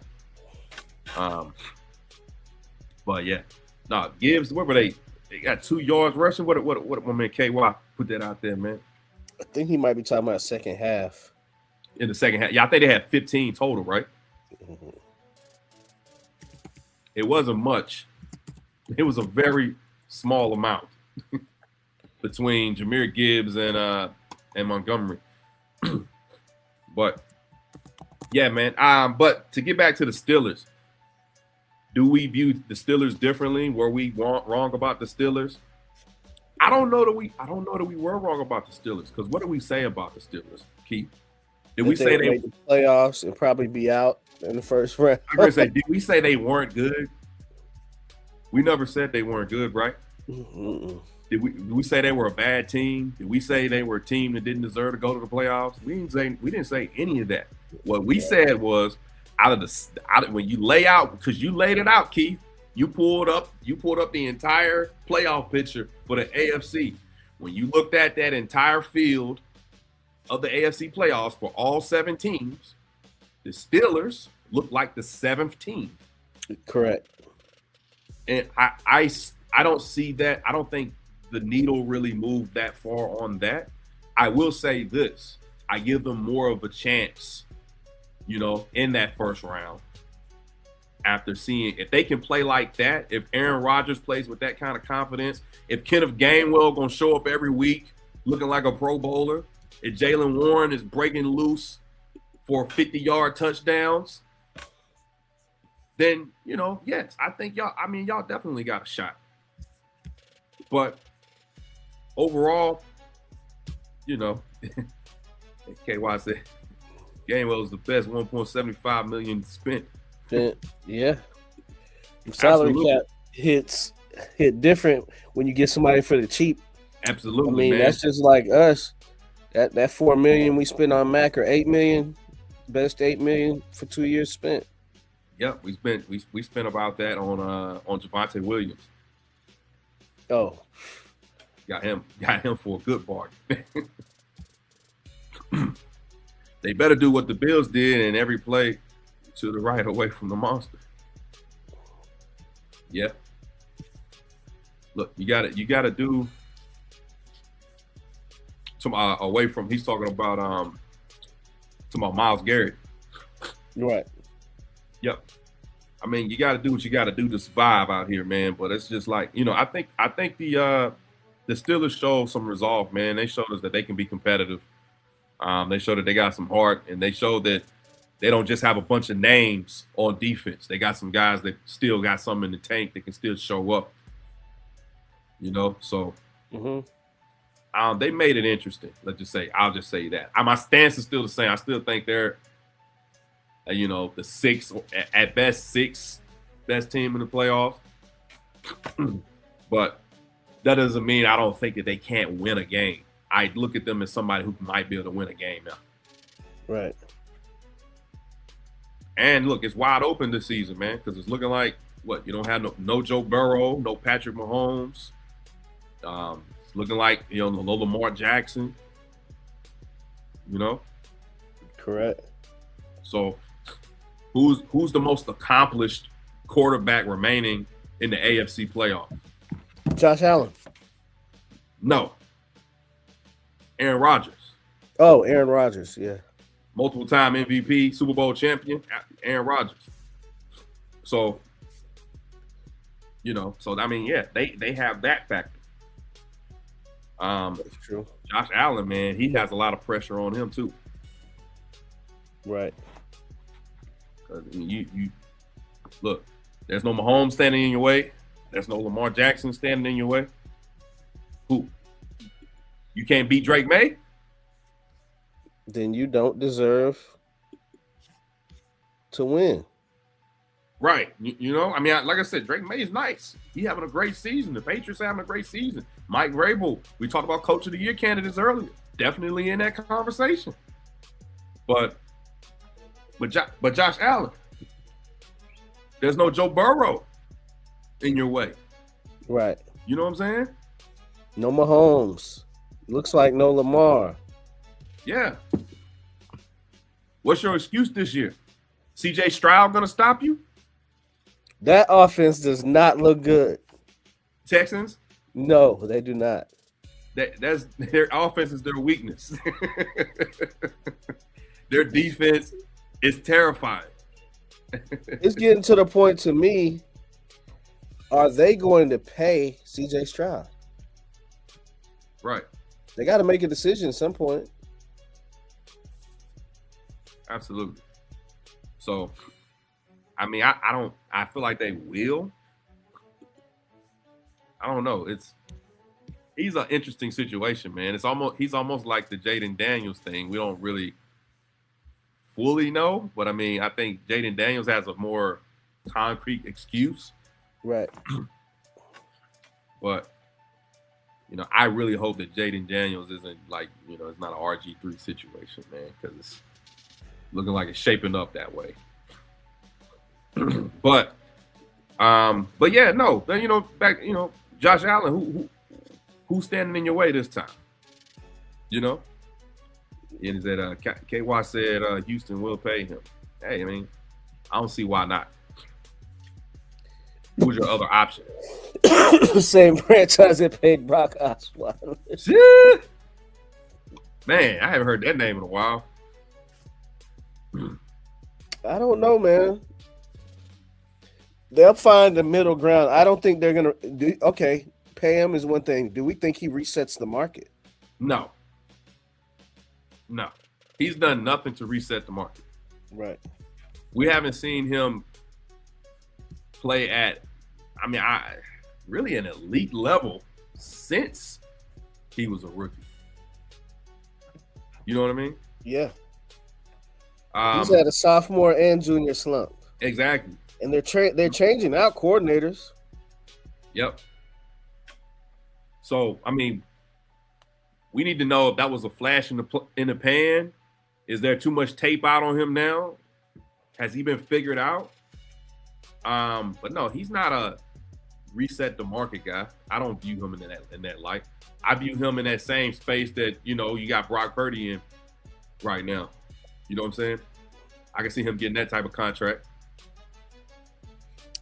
But yeah, Gibbs, where were they? They got 2 yards rushing. What my man KY put that out there, man? I think he might be talking about second half. In the second half, yeah, I think they had 15 total, right? Mm-hmm. It wasn't much. It was a very small amount between Jahmyr Gibbs and Montgomery. But yeah, man. But to get back to the Steelers, do we view the Steelers differently? Were we wrong about the Steelers? I don't know that we were wrong about the Steelers, because what do we say about the Steelers, Keith? Did we that they say would they? make the playoffs and probably be out in the first round. I'm gonna say, did we say they weren't good? We never said they weren't good, right? Mm-mm. Did we say they were a bad team? Did we say they were a team that didn't deserve to go to the playoffs? We didn't say any of that. What we said was when you lay out, because you laid it out, Keith. You pulled up the entire playoff picture for the AFC. When you looked at that entire field of the AFC playoffs for all 7 teams, the Steelers looked like the 7th team. Correct. And I don't see that. I don't think the needle really moved that far on that. I will say this. I give them more of a chance, in that first round. After seeing if they can play like that, if Aaron Rodgers plays with that kind of confidence, if Kenneth Gainwell going to show up every week looking like a Pro Bowler, if Jaylen Warren is breaking loose for 50-yard touchdowns, then, yes, I think y'all definitely got a shot. But overall, KY said Gainwell was the best, $1.75 million spent. Yeah. The salary cap hit different when you get somebody for the cheap. Absolutely, man. That's just like us. That $4 million we spent on Mac, or $8 million, best $8 million for 2 years spent. Yep, we spent about that on Javonte Williams. Oh, got him for a good bargain. They better do what the Bills did and every play to the right away from the monster. Yeah. Look, you got to do some away from. He's talking about Myles Garrett. Right. Yep. I mean, you got to do what you got to do to survive out here, man. But it's just like, I think the Steelers showed some resolve, man. They showed us that they can be competitive. They showed that they got some heart, and they showed that they don't just have a bunch of names on defense. They got some guys that still got something in the tank that can still show up. So they made it interesting. I'll just say that. My stance is still the same. I still think they're, the 6th, at best 6th best team in the playoffs. But that doesn't mean I don't think that they can't win a game. I look at them as somebody who might be able to win a game now. Right. And look, it's wide open this season, man, because it's looking like you don't have no Joe Burrow, no Patrick Mahomes. It's looking like no Lamar Jackson. Correct. So, who's the most accomplished quarterback remaining in the AFC playoff? Josh Allen. No. Aaron Rodgers. Oh, Aaron Rodgers, yeah. Multiple-time MVP, Super Bowl champion, Aaron Rodgers. So, they have that factor. That's true. Josh Allen, man, he has a lot of pressure on him too. Right. Because you look, there's no Mahomes standing in your way. There's no Lamar Jackson standing in your way. Who? You can't beat Drake May? Then you don't deserve to win. Right. Like I said, Drake May is nice. He having a great season. The Patriots having a great season. Mike Vrabel, we talked about Coach of the Year candidates earlier. Definitely in that conversation. But Josh Allen, there's no Joe Burrow in your way. Right. You know what I'm saying? No Mahomes. Looks like no Lamar. Yeah. What's your excuse this year? CJ Stroud gonna stop you? That offense does not look good. Texans? No, they do not. That's their offense is their weakness. Their defense is terrifying. It's getting to the point to me. Are they going to pay CJ Stroud? Right. They got to make a decision at some point. Absolutely. So, I feel like they will. I don't know. He's an interesting situation, man. He's almost like the Jaden Daniels thing. We don't really fully know, but I mean, I think Jaden Daniels has a more concrete excuse. Right. But I really hope that Jaden Daniels isn't like it's not an RG3 situation, man, because it's looking like it's shaping up that way. but yeah, no, back Josh Allen, who's standing in your way this time? And is that KY said Houston will pay him. Hey, I mean, I don't see why not. Who's your other option? Same franchise that paid Brock Osweiler. Man, I haven't heard that name in a while. I don't know, man. They'll find the middle ground. I don't think they're gonna do. Okay, pay him is one thing. Do we think he resets the market? No. He's done nothing to reset the market. Right. We haven't seen him play at, really an elite level since he was a rookie. You know what I mean? Yeah. He's had a sophomore and junior slump. Exactly. And they're changing out coordinators. Yep. So, I mean, we need to know if that was a flash in the pan. Is there too much tape out on him now? Has he been figured out? But no, he's not a reset the market guy. I don't view him in that light. I view him in that same space that you got Brock Purdy in right now. You know what I'm saying? I can see him getting that type of contract.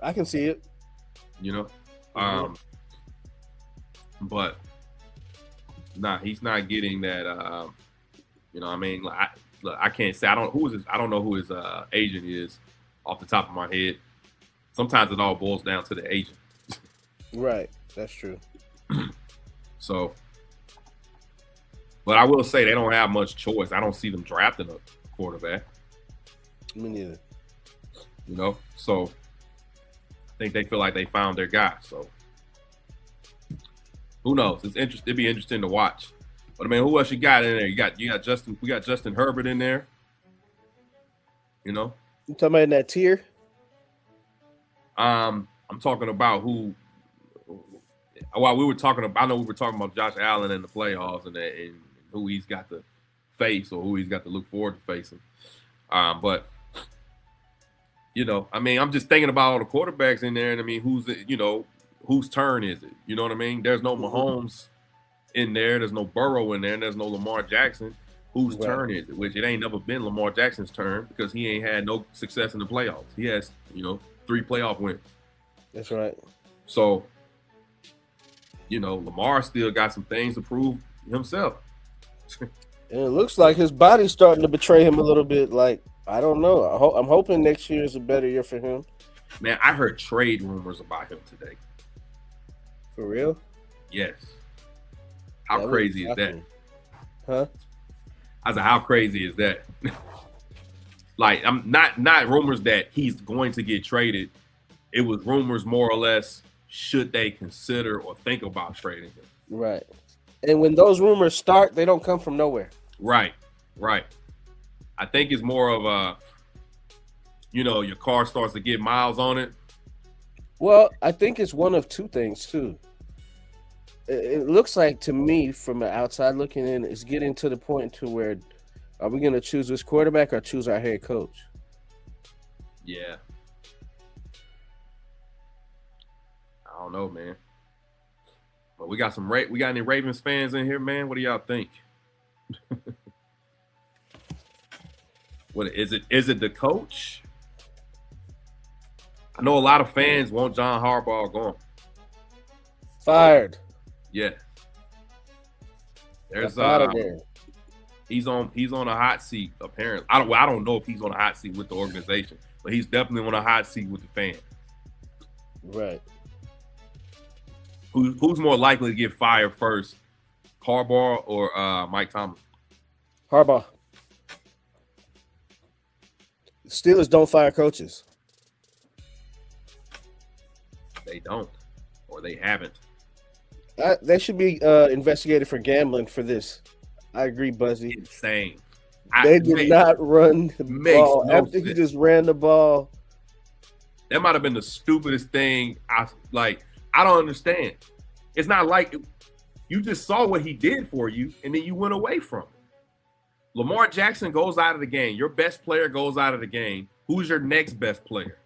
I can see it. But nah, he's not getting that. I can't say. I don't know who his agent is off the top of my head. Sometimes it all boils down to the agent. Right, that's true. So, but I will say they don't have much choice. I don't see them drafting a quarterback. Me neither. So I think they feel like they found their guy. So who knows? It'd be interesting to watch. But I mean, who else you got in there? You got Justin. We got Justin Herbert in there. You talking about in that tier? I'm talking about who. While we were talking about, I know we were talking about Josh Allen in the playoffs and who he's got to face or who he's got to look forward to facing. But I'm just thinking about all the quarterbacks in there, and I mean, whose turn is it? You know what I mean? There's no Mahomes in there. There's no Burrow in there. And there's no Lamar Jackson. Whose turn is it? Which it ain't never been Lamar Jackson's turn because he ain't had no success in the playoffs. He has, 3 playoff wins. That's right. So, Lamar still got some things to prove himself. And it looks like his body's starting to betray him a little bit. Like, I don't know. I'm hoping next year is a better year for him. Man, I heard trade rumors about him today. For real? Yes. How crazy is that? Huh? I said, how crazy is that? Like, I'm not rumors that he's going to get traded. It was rumors more or less, should they consider or think about trading him? Right. And when those rumors start, they don't come from nowhere. Right. I think it's more of a, your car starts to get miles on it. Well, I think it's one of two things, too. It looks like to me, from the outside looking in, it's getting to the point to where, are we going to choose this quarterback or choose our head coach? Yeah. I don't know, man. But we got any Ravens fans in here, man? What do y'all think? What is it? Is it the coach? I know a lot of fans want John Harbaugh gone. Fired. Yeah. There's out of there. He's on a hot seat, apparently. I don't know if he's on a hot seat with the organization, but he's definitely on a hot seat with the fans. Right. Who's more likely to get fired first, Harbaugh or Mike Tomlin? Harbaugh. Steelers don't fire coaches. They don't, or they haven't. They should be investigated for gambling for this. I agree, Buzzy. Insane. They did not run the ball. No After he just ran the ball. That might have been the stupidest thing. I don't understand. It's not like you just saw what he did for you and then you went away from it. Lamar Jackson goes out of the game. Your best player goes out of the game. Who's your next best player?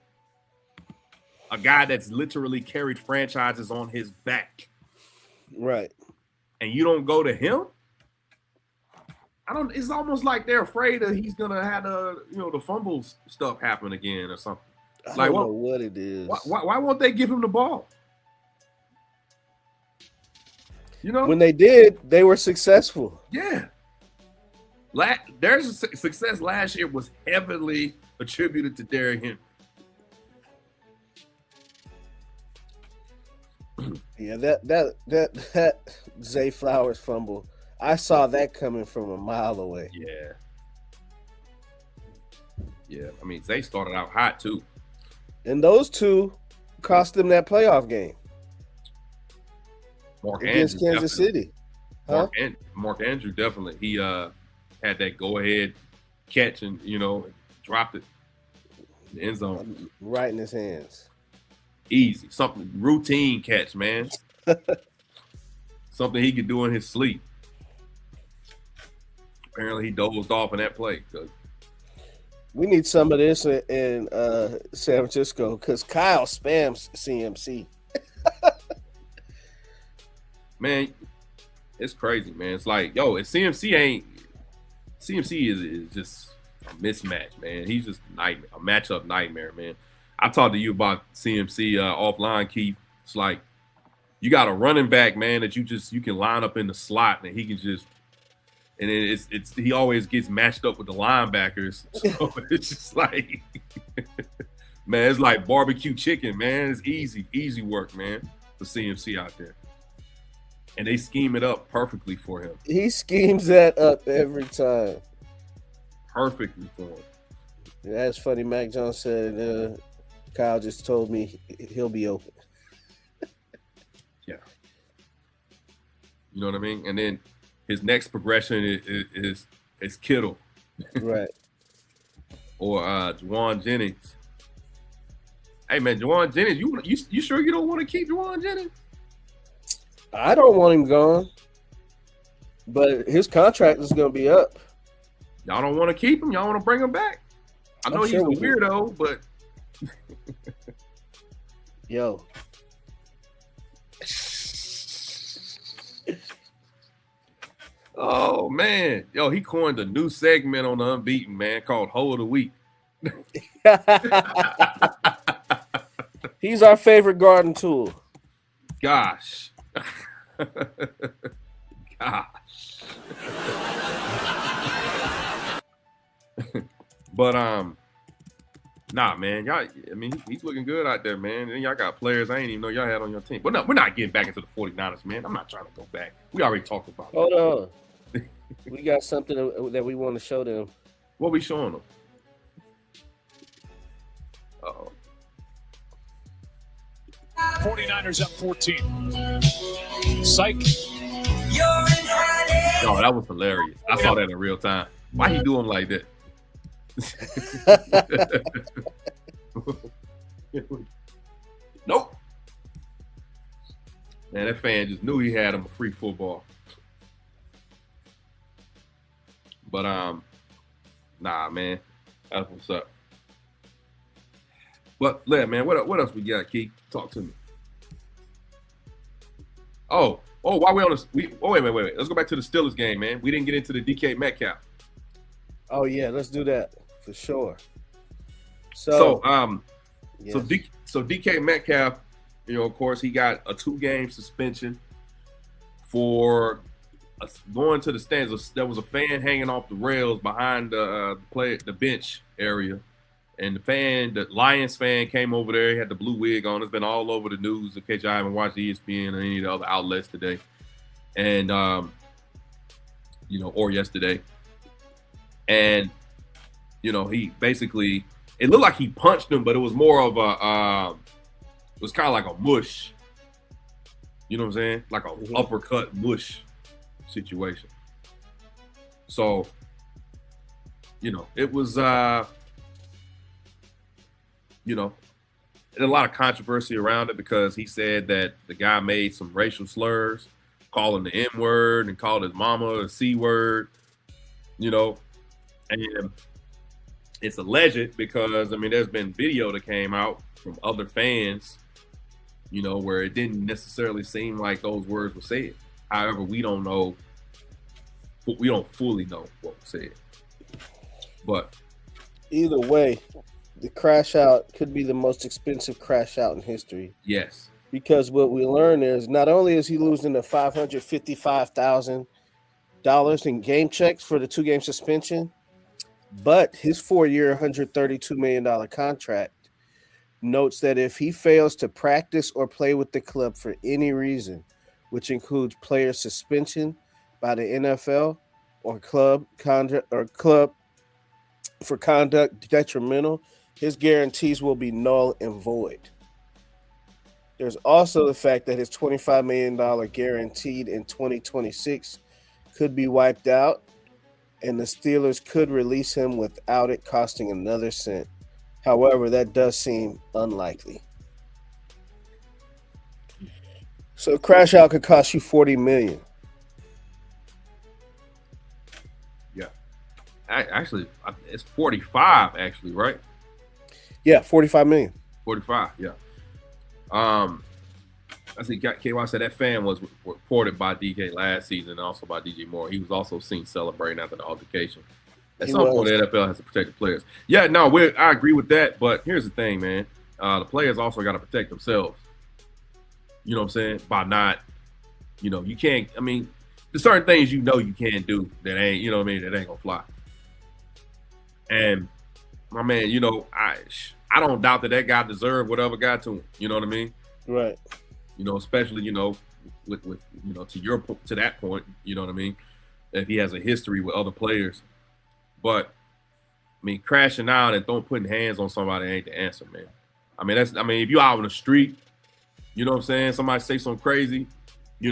A guy that's literally carried franchises on his back. Right. And you don't go to him? It's almost like they're afraid that he's gonna have the fumbles stuff happen again or something. I don't know what it is. Why won't they give him the ball? When they did, they were successful. Yeah. Their success last year was heavily attributed to Derrick Henry. Yeah, that Zay Flowers fumble, I saw that coming from a mile away. Yeah. I mean, Zay started out hot too. And those two cost them that playoff game. Against Kansas City. Huh? Mark Andrew definitely. He had that go-ahead catch and, dropped it in the end zone. Right in his hands. Easy. Something routine catch, man. Something he could do in his sleep. Apparently he dozed off in that play. We need some of this in San Francisco because Kyle spams CMC. Man, it's crazy, man. It's like, CMC is just a mismatch, man. He's just a nightmare, a matchup nightmare, man. I talked to you about CMC offline, Keith. It's like you got a running back, man, that you can line up in the slot and he can just, and he always gets matched up with the linebackers. So it's just like, man, it's like barbecue chicken, man. It's easy work, man, for CMC out there. And they scheme it up perfectly for him. He schemes that up every time. Perfectly for him. That's funny. Mac Jones said, Kyle just told me he'll be open. Yeah. You know what I mean? And then his next progression is Kittle. Right. Or Juwan Jennings. Hey, man, Juwan Jennings, you sure you don't want to keep Juwan Jennings? I don't want him gone, but his contract is going to be up. Y'all don't want to keep him? Y'all want to bring him back? I know he's a weirdo, but yo. Oh man, he coined a new segment on the Unbeaten, man, called Hoe of the Week. He's our favorite garden tool. Gosh. But nah, man, y'all. I mean, he's looking good out there, man. And y'all got players I ain't even know y'all had on your team. But no, we're not getting back into the 49ers, man. I'm not trying to go back. We already talked about it. Hold on. We got something that we want to show them. What we showing them? Uh-oh. 49ers up 14. Psych. Oh, that was hilarious. I saw that in real time. Why he do him like that? Nope. Man, that fan just knew he had him a free football. But nah, man, that's what's up. But man, what else we got, Keith? Talk to me. Oh, while we on this, wait. Let's go back to the Steelers game, man. We didn't get into the DK Metcalf. Oh yeah, let's do that for sure. So yes. so DK Metcalf, of course, he got a 2-game suspension for going to the stands. There was a fan hanging off the rails behind the bench area. And the Lions fan came over there. He had the blue wig on. It's been all over the news in case y'all haven't watched ESPN or any of the other outlets today. And, or yesterday. And, he basically, it looked like he punched him, but it was more of it was kind of like a mush. You know what I'm saying? Like a uppercut mush situation. So it was there's a lot of controversy around it because he said that the guy made some racial slurs, calling the N word and called his mama a C word, and it's alleged because there's been video that came out from other fans, where it didn't necessarily seem like those words were said. However, we don't fully know what was said. But either way, the crash out could be the most expensive crash out in history. Yes. Because what we learn is not only is he losing the $555,000 in game checks for the 2-game suspension, but his 4-year, $132 million contract notes that if he fails to practice or play with the club for any reason, which includes player suspension by the NFL or club for conduct detrimental, his guarantees will be null and void. There's also the fact that his $25 million guaranteed in 2026 could be wiped out, and the Steelers could release him without it costing another cent. However, that does seem unlikely. So crash out could cost you $40 million. Yeah. Actually, it's 45 actually, right? Yeah, $45 million. 45, yeah. I see KY said that fan was reported by DK last season and also by DJ Moore. He was also seen celebrating after the altercation. At some point, the NFL has to protect the players. Yeah, no, I agree with that. But here's the thing, man. The players also got to protect themselves. You know what I'm saying? By not, you can't, there's certain things you can't do that ain't, that ain't gonna fly. And my man, I don't doubt that guy deserved whatever got to him. You know what I mean? Right. Especially, with to that point, you know what I mean? If he has a history with other players. But crashing out and putting hands on somebody ain't the answer, man. If you out on the street, you know what I'm saying? Somebody say something crazy, you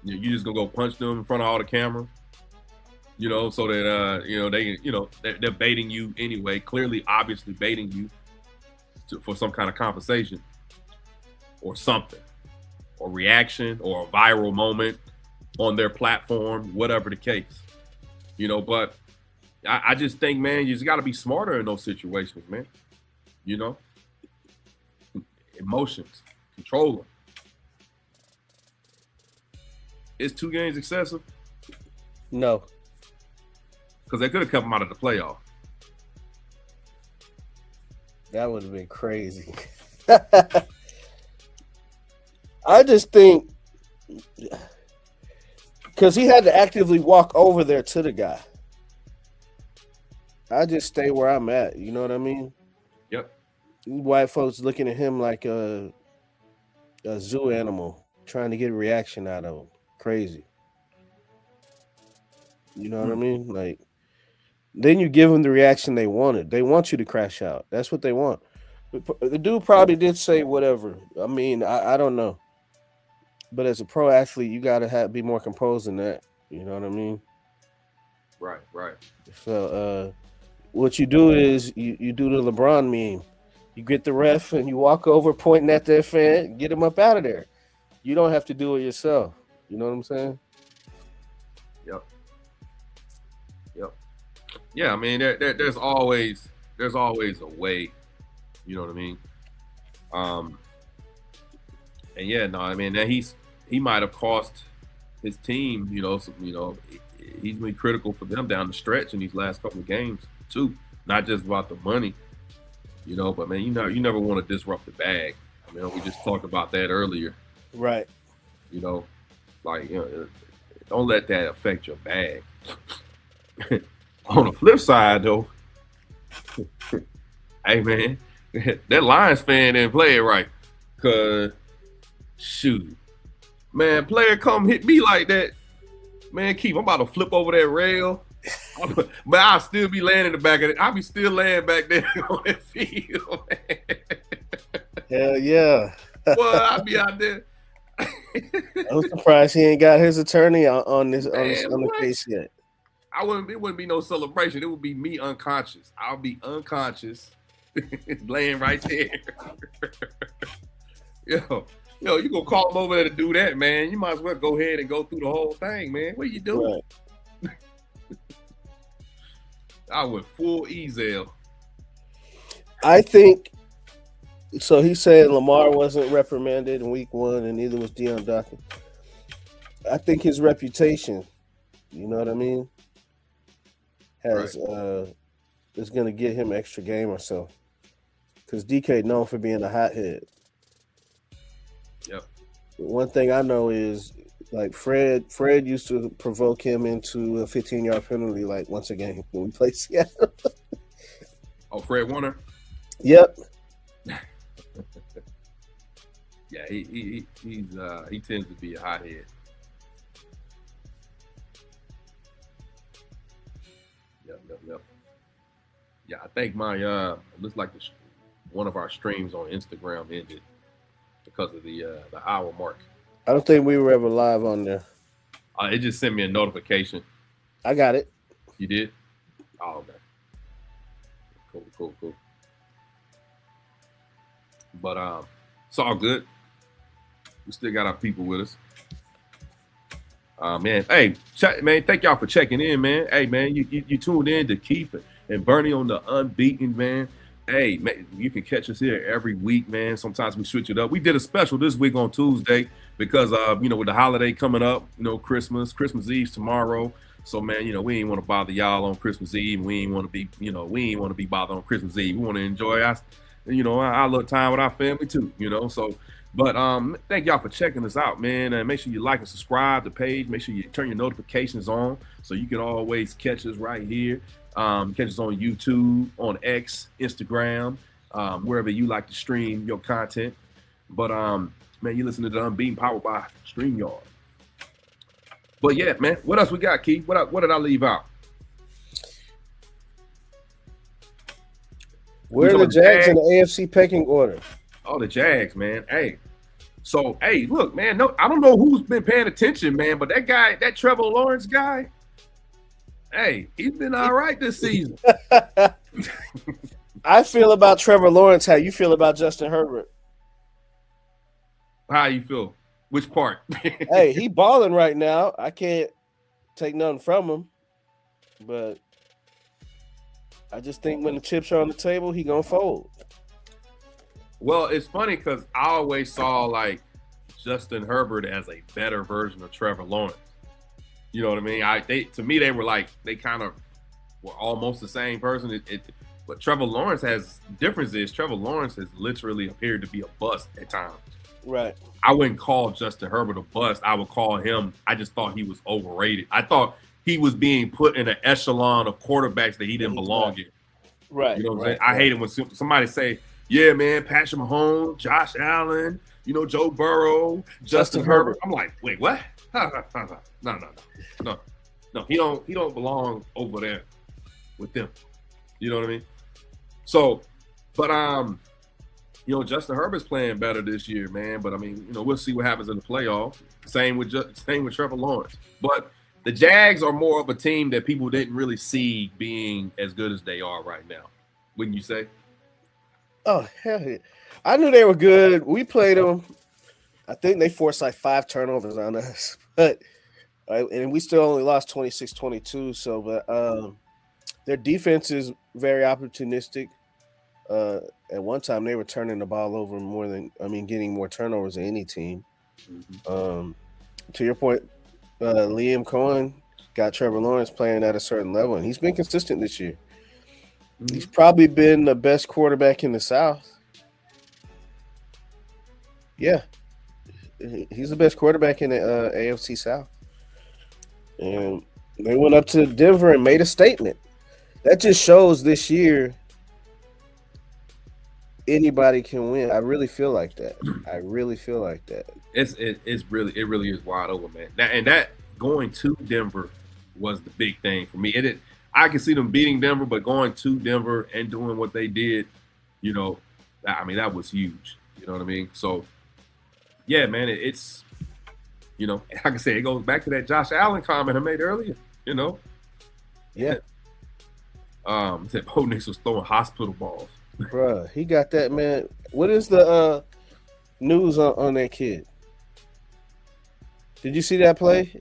just gonna go punch them in front of all the cameras, so that they're baiting you anyway, clearly, obviously baiting you for some kind of compensation or something, or reaction or a viral moment on their platform, whatever the case, but I just think, man, you just got to be smarter in those situations, man. Emotions, control them. Is 2 games excessive? No. Because they could have kept him out of the playoff. That would have been crazy. I just think because he had to actively walk over there to the guy. I just stay where I'm at. You know what I mean? Yep. White folks looking at him like a zoo animal, trying to get a reaction out of him. Crazy. You know what I mean? Like, then you give them the reaction they wanted. They want you to crash out. That's what they want. The dude probably did say whatever. I don't know. But as a pro athlete, you got to be more composed than that. You know what I mean? Right. So what you do is you do the LeBron meme. You get the ref and you walk over pointing at that fan, get him up out of there. You don't have to do it yourself. You know what I'm saying? Yep. Yeah, there's always a way. You know what I mean? And yeah, no, he might have cost his team. He's been critical for them down the stretch in these last couple of games too. Not just about the money, but man, you never want to disrupt the bag. We just talked about that earlier. Right. Don't let that affect your bag. On the flip side, though, hey man, that Lions fan didn't play it right. Cause shoot, man, player come hit me like that, man. I'm about to flip over that rail, but I'll still be laying in the back of it. I'll be still laying back there on that field, man. Hell yeah. Well, I'll be out there. I'm surprised he ain't got his attorney on the case yet. It wouldn't be no celebration. It would be me unconscious. I'll be unconscious, laying right there. yo, you gonna call him over there to do that, man? You might as well go ahead and go through the whole thing, man. What are you doing? Right. I went full Ezel. I think so. He said Lamar wasn't reprimanded in week 1, and neither was Deion Dawkins. I think his reputation, you know what I mean, is going to get him extra game or so. Because DK known for being a hothead. Yep. One thing I know is like Fred used to provoke him into a 15-yard penalty like once a game when we played Seattle. Oh, Fred Warner? Yep. Yeah, he tends to be a hothead. Yep. Yeah, I think my it looks like one of our streams on Instagram ended because of the hour mark. I don't think we were ever live on there. It just sent me a notification. I got it. You did? Oh, okay. Cool. But it's all good. We still got our people with us. Man, hey, man, thank y'all for checking in, man. Hey, man, you tuned in to Keith and Bernie on the Unbeaten, man. Hey, man, you can catch us here every week, man. Sometimes we switch it up. We did a special this week on Tuesday because, with the holiday coming up, Christmas Eve's tomorrow. So, man, we ain't want to bother y'all on Christmas Eve. We ain't want to be bothered on Christmas Eve. We want to enjoy our little time with our family too, So, but thank y'all for checking us out, man. And make sure you like and subscribe to the page. Make sure you turn your notifications on so you can always catch us right here. Catch us on YouTube, on X, Instagram, wherever you like to stream your content. But man, you listen to the Unbeaten powered by StreamYard. But yeah, man, what else we got, Keith? What did I leave out? Where are the Jags in the AFC pecking order? Oh, the Jags, man. Hey. So, hey, look, man, no, I don't know who's been paying attention, man, but that Trevor Lawrence guy, hey, he's been all right this season. I feel about Trevor Lawrence how you feel about Justin Herbert. How you feel? Which part? Hey, he balling right now. I can't take nothing from him, but I just think when the chips are on the table, he gonna fold. Well, it's funny because I always saw like Justin Herbert as a better version of Trevor Lawrence. You know what I mean? To me, they kind of were almost the same person. But Trevor Lawrence difference is Trevor Lawrence has literally appeared to be a bust at times. Right. I wouldn't call Justin Herbert a bust. I would call him. I just thought he was overrated. I thought he was being put in an echelon of quarterbacks that he didn't belong in. Right. You know what I'm saying? I hate it when somebody say, yeah, man, Patrick Mahomes, Josh Allen, Joe Burrow, Justin Herbert. I'm like, wait, what? No. He don't belong over there with them. You know what I mean? So, but Justin Herbert's playing better this year, man. But I mean, we'll see what happens in the playoffs. Same with Trevor Lawrence. But the Jags are more of a team that people didn't really see being as good as they are right now. Wouldn't you say? Oh, hell yeah. I knew they were good. We played them. I think they forced like 5 turnovers on us. And we still only lost 26-22. So, but their defense is very opportunistic. At one time, they were turning the ball over getting more turnovers than any team. Mm-hmm. To your point, Liam Cohen got Trevor Lawrence playing at a certain level, and he's been consistent this year. Mm-hmm. He's probably been the best quarterback in the South. Yeah. He's the best quarterback in the AFC South. And they went up to Denver and made a statement. That just shows this year anybody can win. I really feel like that. It really is wide open, man. That going to Denver was the big thing for me. I can see them beating Denver, but going to Denver and doing what they did, that was huge. You know what I mean? So, yeah, man, it's, like I said, it goes back to that Josh Allen comment I made earlier. Yeah. Said Bo Nix was throwing hospital balls. Bruh, he got that, man. What is the news on that kid? Did you see that play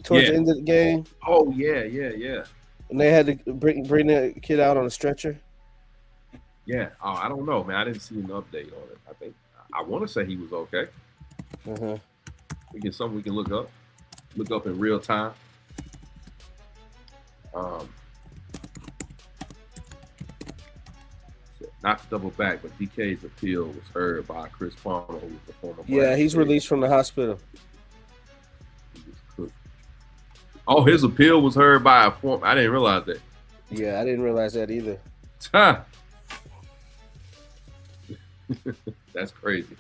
towards the end of the game? Oh yeah. And they had to bring the kid out on a stretcher. Yeah. Oh, I don't know, man. I didn't see an update on it. I want to say he was okay. Uh-huh. We can something we can look up in real time. Not to double back, but DK's appeal was heard by Chris Palmer, who was the former. Yeah, he's released from the hospital. He was cooked. Oh, his appeal was heard by a former. I didn't realize that. Yeah, I didn't realize that either. That's crazy.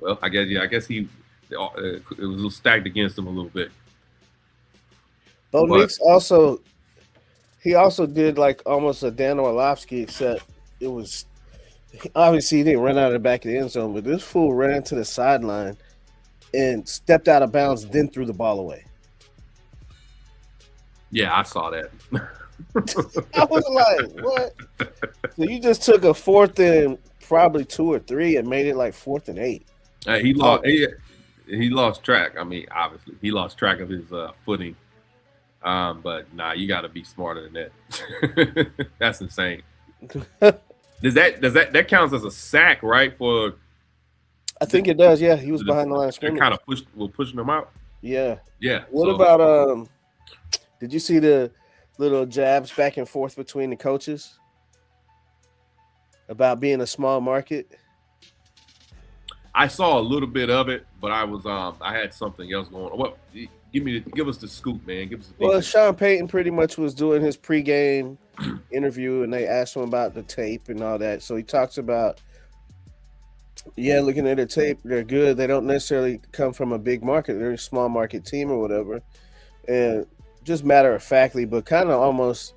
Well, I guess it was stacked against him a little bit. Bo Nix also did like almost a Dan Orlovsky, except it was obviously he didn't run out of the back of the end zone, but this fool ran to the sideline and stepped out of bounds, then threw the ball away. Yeah, I saw that. I was like, what? So you just took a 4th and probably 2 or 3 and made it like 4th and 8. He lost track. I mean, obviously, he lost track of his footing. But nah, you got to be smarter than that. That's insane. Does that counts as a sack, right? I think it does. Yeah, he was behind the line of scrimmage. Kind of pushing him out. Yeah. Yeah. What about did you see the little jabs back and forth between the coaches about being a small market? I saw a little bit of it, but I had something else going on. What? Give us the scoop, man. Give us the details. Well, Sean Payton pretty much was doing his pregame interview, and they asked him about the tape and all that. So he talks about, looking at the tape, they're good. They don't necessarily come from a big market. They're a small market team or whatever. And just matter-of-factly, but kind of almost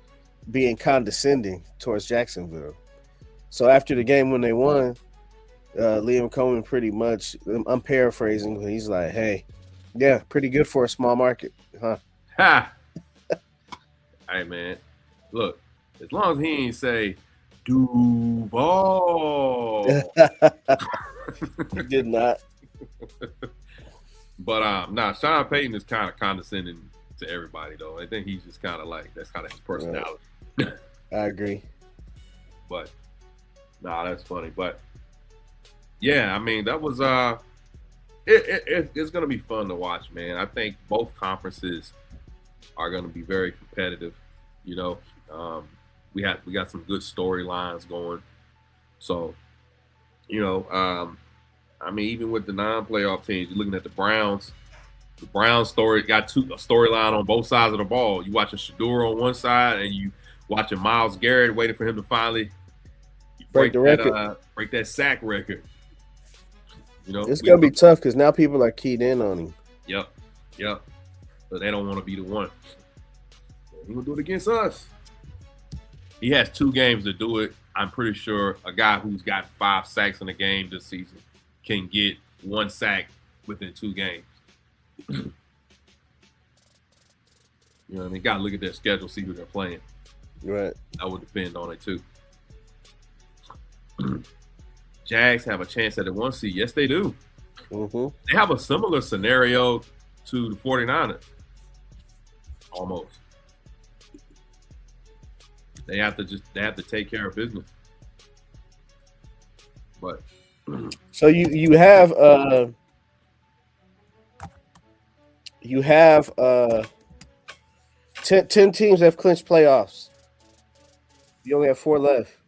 being condescending towards Jacksonville. So after the game when they won, Liam Cohen pretty much, I'm paraphrasing, he's like, hey, yeah, pretty good for a small market, huh? Ha! Hey, man, look, as long as he ain't say Duval. He did not. But Sean Payton is kind of condescending to everybody, though. I think he's just kind of like, that's kind of his personality. Right. I agree. But that's funny. But yeah, I mean, that was it's gonna be fun to watch, man. I think both conferences are gonna be very competitive. You know, we got some good storylines going. So, you know, I mean, even with the non-playoff teams, you're looking at the Browns. The Browns story got a storyline on both sides of the ball. You watching Shador on one side, and you watching Myles Garrett waiting for him to finally break the record, break that sack record. You know, it's gonna be tough because now people are keyed in on him. Yep. But they don't want to be the one. He's gonna do it against us. He has 2 games to do it. I'm pretty sure a guy who's got 5 sacks in a game this season can get 1 sack within 2 games. You know what I mean? Got to look at their schedule, see who they're playing. Right. That would depend on it too. Jags have a chance at a 1 seed. Yes, they do. Mm-hmm. They have a similar scenario to the 49ers. Almost. They have to take care of business. But so you have 10 teams that have clinched playoffs. You only have 4 left.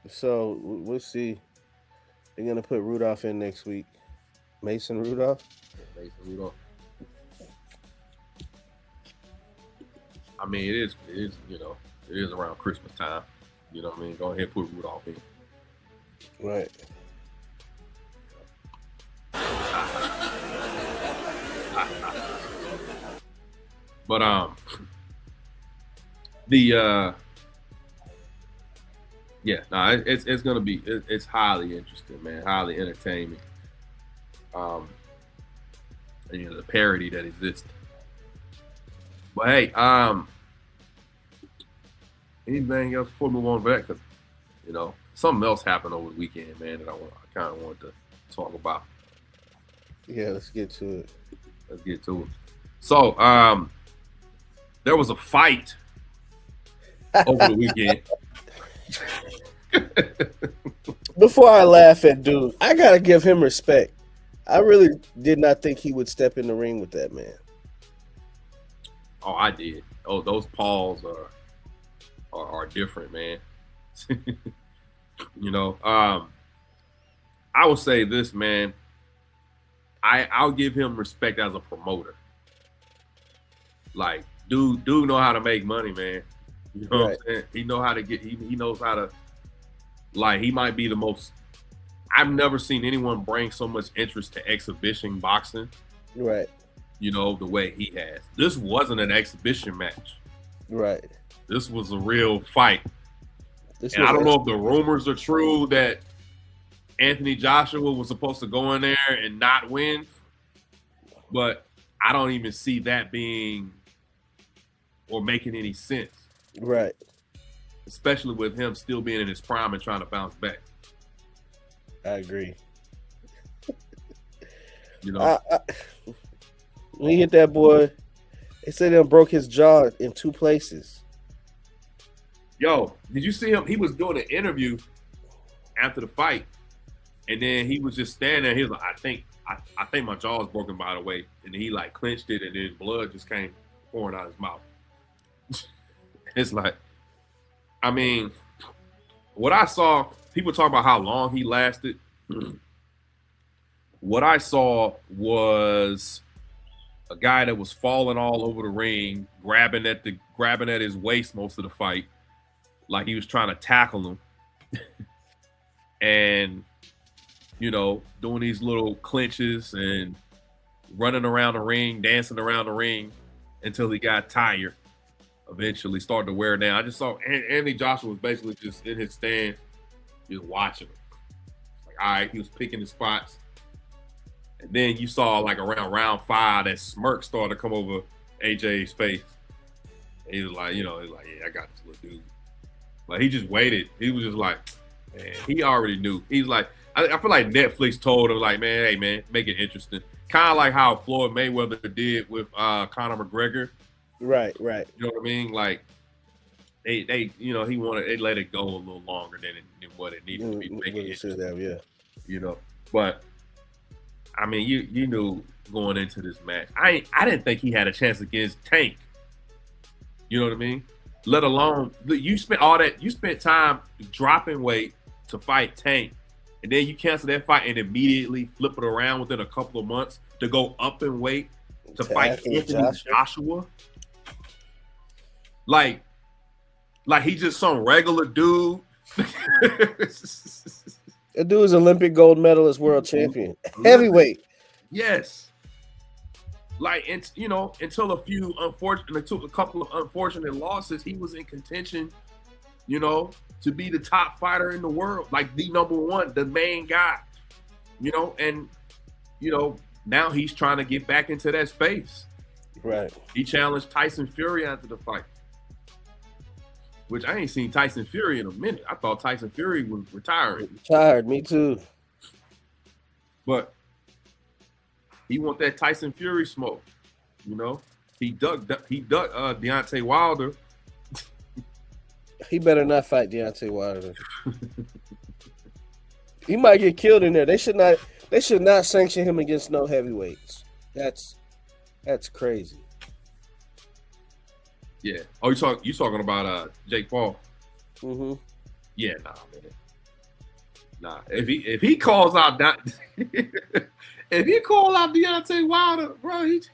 So we'll see. They're gonna put Rudolph in next week. Mason Rudolph. I mean, it is. You know, it is around Christmas time. You know what I mean? Go ahead and put Rudolph in. Right. But Yeah, no, it's gonna be it's highly interesting, man, highly entertaining. And, the parody that exists. But hey, anything else before we move on back? Because something else happened over the weekend, man, that I kind of wanted to talk about. Yeah, let's get to it. Let's get to it. So, there was a fight over the weekend. Before I laugh at dude, I gotta give him respect. I really did not think he would step in the ring with that man. Oh, I did. Oh, those paws are different, man. I will say this, man. I'll give him respect as a promoter. Like, dude know how to make money, man. You know what I'm saying? He know how to get. He knows how to. Like, he might be the most. I've never seen anyone bring so much interest to exhibition boxing. Right. The way he has. This wasn't an exhibition match. Right. This was a real fight. And I don't know if the rumors are true that Anthony Joshua was supposed to go in there and not win, but I don't even see that being or making any sense. Right. Especially with him still being in his prime and trying to bounce back. I agree. When he hit that boy, they said he broke his jaw in 2 places. Yo, did you see him? He was doing an interview after the fight, and then he was just standing there. He was like, I think my jaw is broken, by the way. And he like clenched it, and then blood just came pouring out his mouth. It's like, I mean, what I saw, people talk about how long he lasted. What I saw was a guy that was falling all over the ring, grabbing at his waist most of the fight, like he was trying to tackle him, and doing these little clinches and running around the ring, dancing around the ring until he got tired. Eventually started to wear down. I just saw Anthony Joshua was basically just in his stand, just watching him. Like, all right, he was picking his spots. And then you saw like around round 5, that smirk started to come over AJ's face. And he was like, he's like, yeah, I got this little dude. But he just waited. He was just like, man, he already knew. He's like, I feel like Netflix told him, like, man, hey, man, make it interesting. Kind of like how Floyd Mayweather did with Conor McGregor. Right. You know what I mean? Like, they let it go a little longer than what it needed to be. Make it interesting. Yeah. But I mean, you knew going into this match. I didn't think he had a chance against Tank. You know what I mean? Let alone you spent time dropping weight to fight Tank, and then you cancel that fight and immediately flip it around within a couple of months to go up in weight to fight Anthony Joshua. Like he's just some regular dude. That dude is Olympic gold medalist, world champion, heavyweight. Yes. Like, until a couple of unfortunate losses, he was in contention, to be the top fighter in the world, like the number one, the main guy, and now he's trying to get back into that space. Right. He challenged Tyson Fury after the fight, which I ain't seen Tyson Fury in a minute. I thought Tyson Fury was retiring. Retired, me too. But he want that Tyson Fury smoke, He ducked Deontay Wilder. He better not fight Deontay Wilder. He might get killed in there. They should not sanction him against no heavyweights. That's crazy. Yeah. Oh, you talking about Jake Paul? Mm-hmm. Yeah, nah, man. Nah. If he calls out that if he call out Deontay Wilder, bro, it'd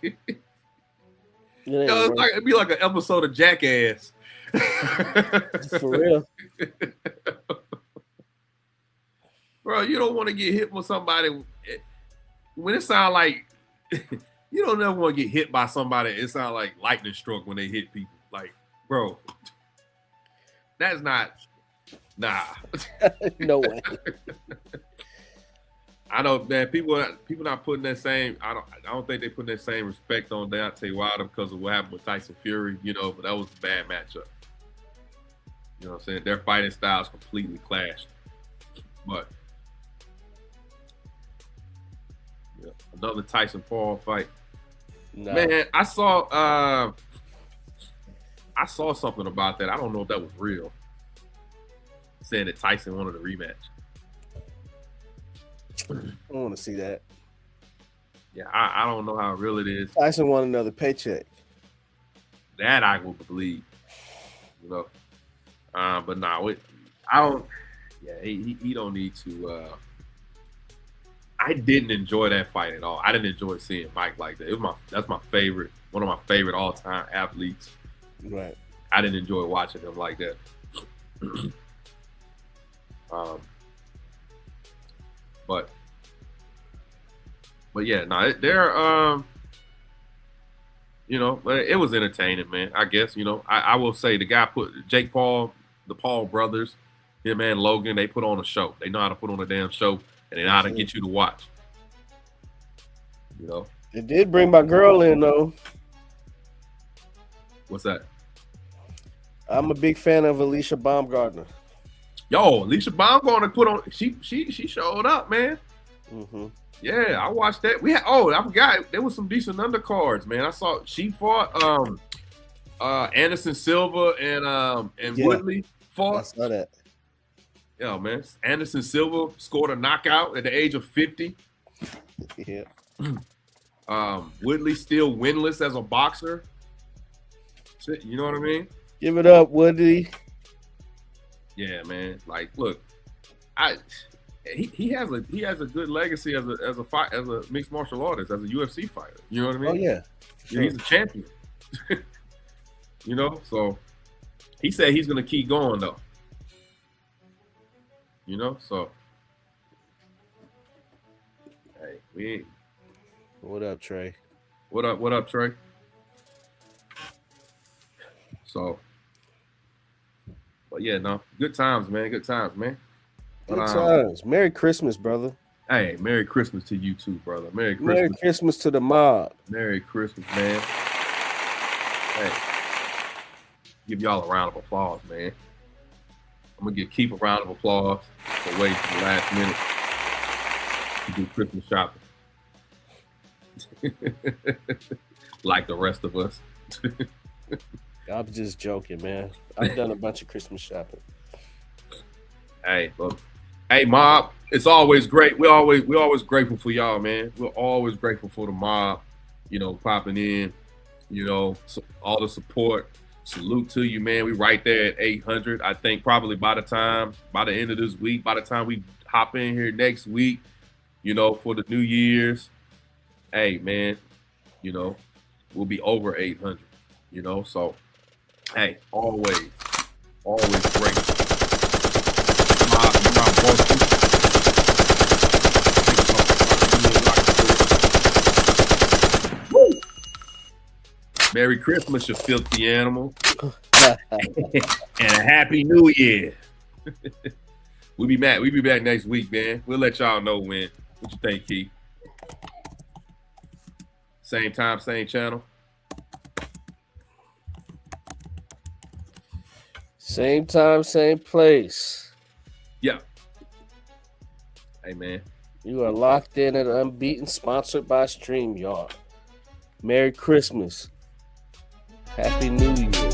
be like an episode of Jackass. For real. Bro, you don't want to get hit with somebody when it sounds like you don't ever want to get hit by somebody. It sounds like lightning stroke when they hit people. Like, bro, that's not Nah. No way. I know, man. People not putting that same. I don't think they putting that same respect on Deontay Wilder because of what happened with Tyson Fury. But that was a bad matchup. You know what I'm saying? Their fighting styles completely clashed. But yeah, another Tyson Paul fight. No. Man, I saw something about that. I don't know if that was real. Saying that Tyson wanted a rematch. I don't want to see that. Yeah, I don't know how real it is. Tyson want another paycheck. That I will believe. But no, I don't. Yeah, he don't need to. I didn't enjoy that fight at all. I didn't enjoy seeing Mike like that. That's my favorite, one of my favorite all time athletes. Right. I didn't enjoy watching him like that. But yeah, no, they're it was entertaining, man. I guess I will say the guy Jake Paul, the Paul brothers, him and Logan, they put on a show. They know how to put on a damn show, and they know how to get you to watch. It did bring my girl in though. What's that? I'm a big fan of Alicia Baumgartner. Yo, Alicia Baumgartner put on. She showed up, man. Mm-hmm. Yeah, I watched that. I forgot there was some decent undercards, man. I saw she fought Anderson Silva and Woodley fought. I saw that. Yeah, man. Anderson Silva scored a knockout at the age of 50. Yeah. Woodley still winless as a boxer. You know what I mean? Give it up, Woodley. Yeah, man. Like, look, he has a good legacy as a mixed martial artist, as a UFC fighter. You know what I mean? Oh yeah. Sure. He's a champion. So he said he's gonna keep going though. So hey, What up, Trey? What up, Trey? So, but yeah, no, good times, man. Good times, man. Good times. Merry Christmas, brother. Hey, Merry Christmas to you too, brother. Merry Christmas. Merry Christmas to the mob. Merry Christmas, man. Hey, give y'all a round of applause, man. I'm gonna keep a round of applause for waiting for the last minute to do Christmas shopping, like the rest of us. I'm just joking, man. I've done a bunch of Christmas shopping. Hey, look. Hey, mob. It's always great. We're always grateful for y'all, man. We're always grateful for the mob, popping in, so all the support. Salute to you, man. We right there at 800. I think probably by the end of this week, by the time we hop in here next week, for the New Year's, hey, man, we'll be over 800, so hey, always great. Merry Christmas, you filthy animal. And a happy New Year. We'll be back next week, man. We'll let y'all know when. What you think, Keith? Same time, same channel. Same time, same place. Yeah. Hey, man. You are locked in at Unbeaten, sponsored by StreamYard. Merry Christmas. Happy New Year.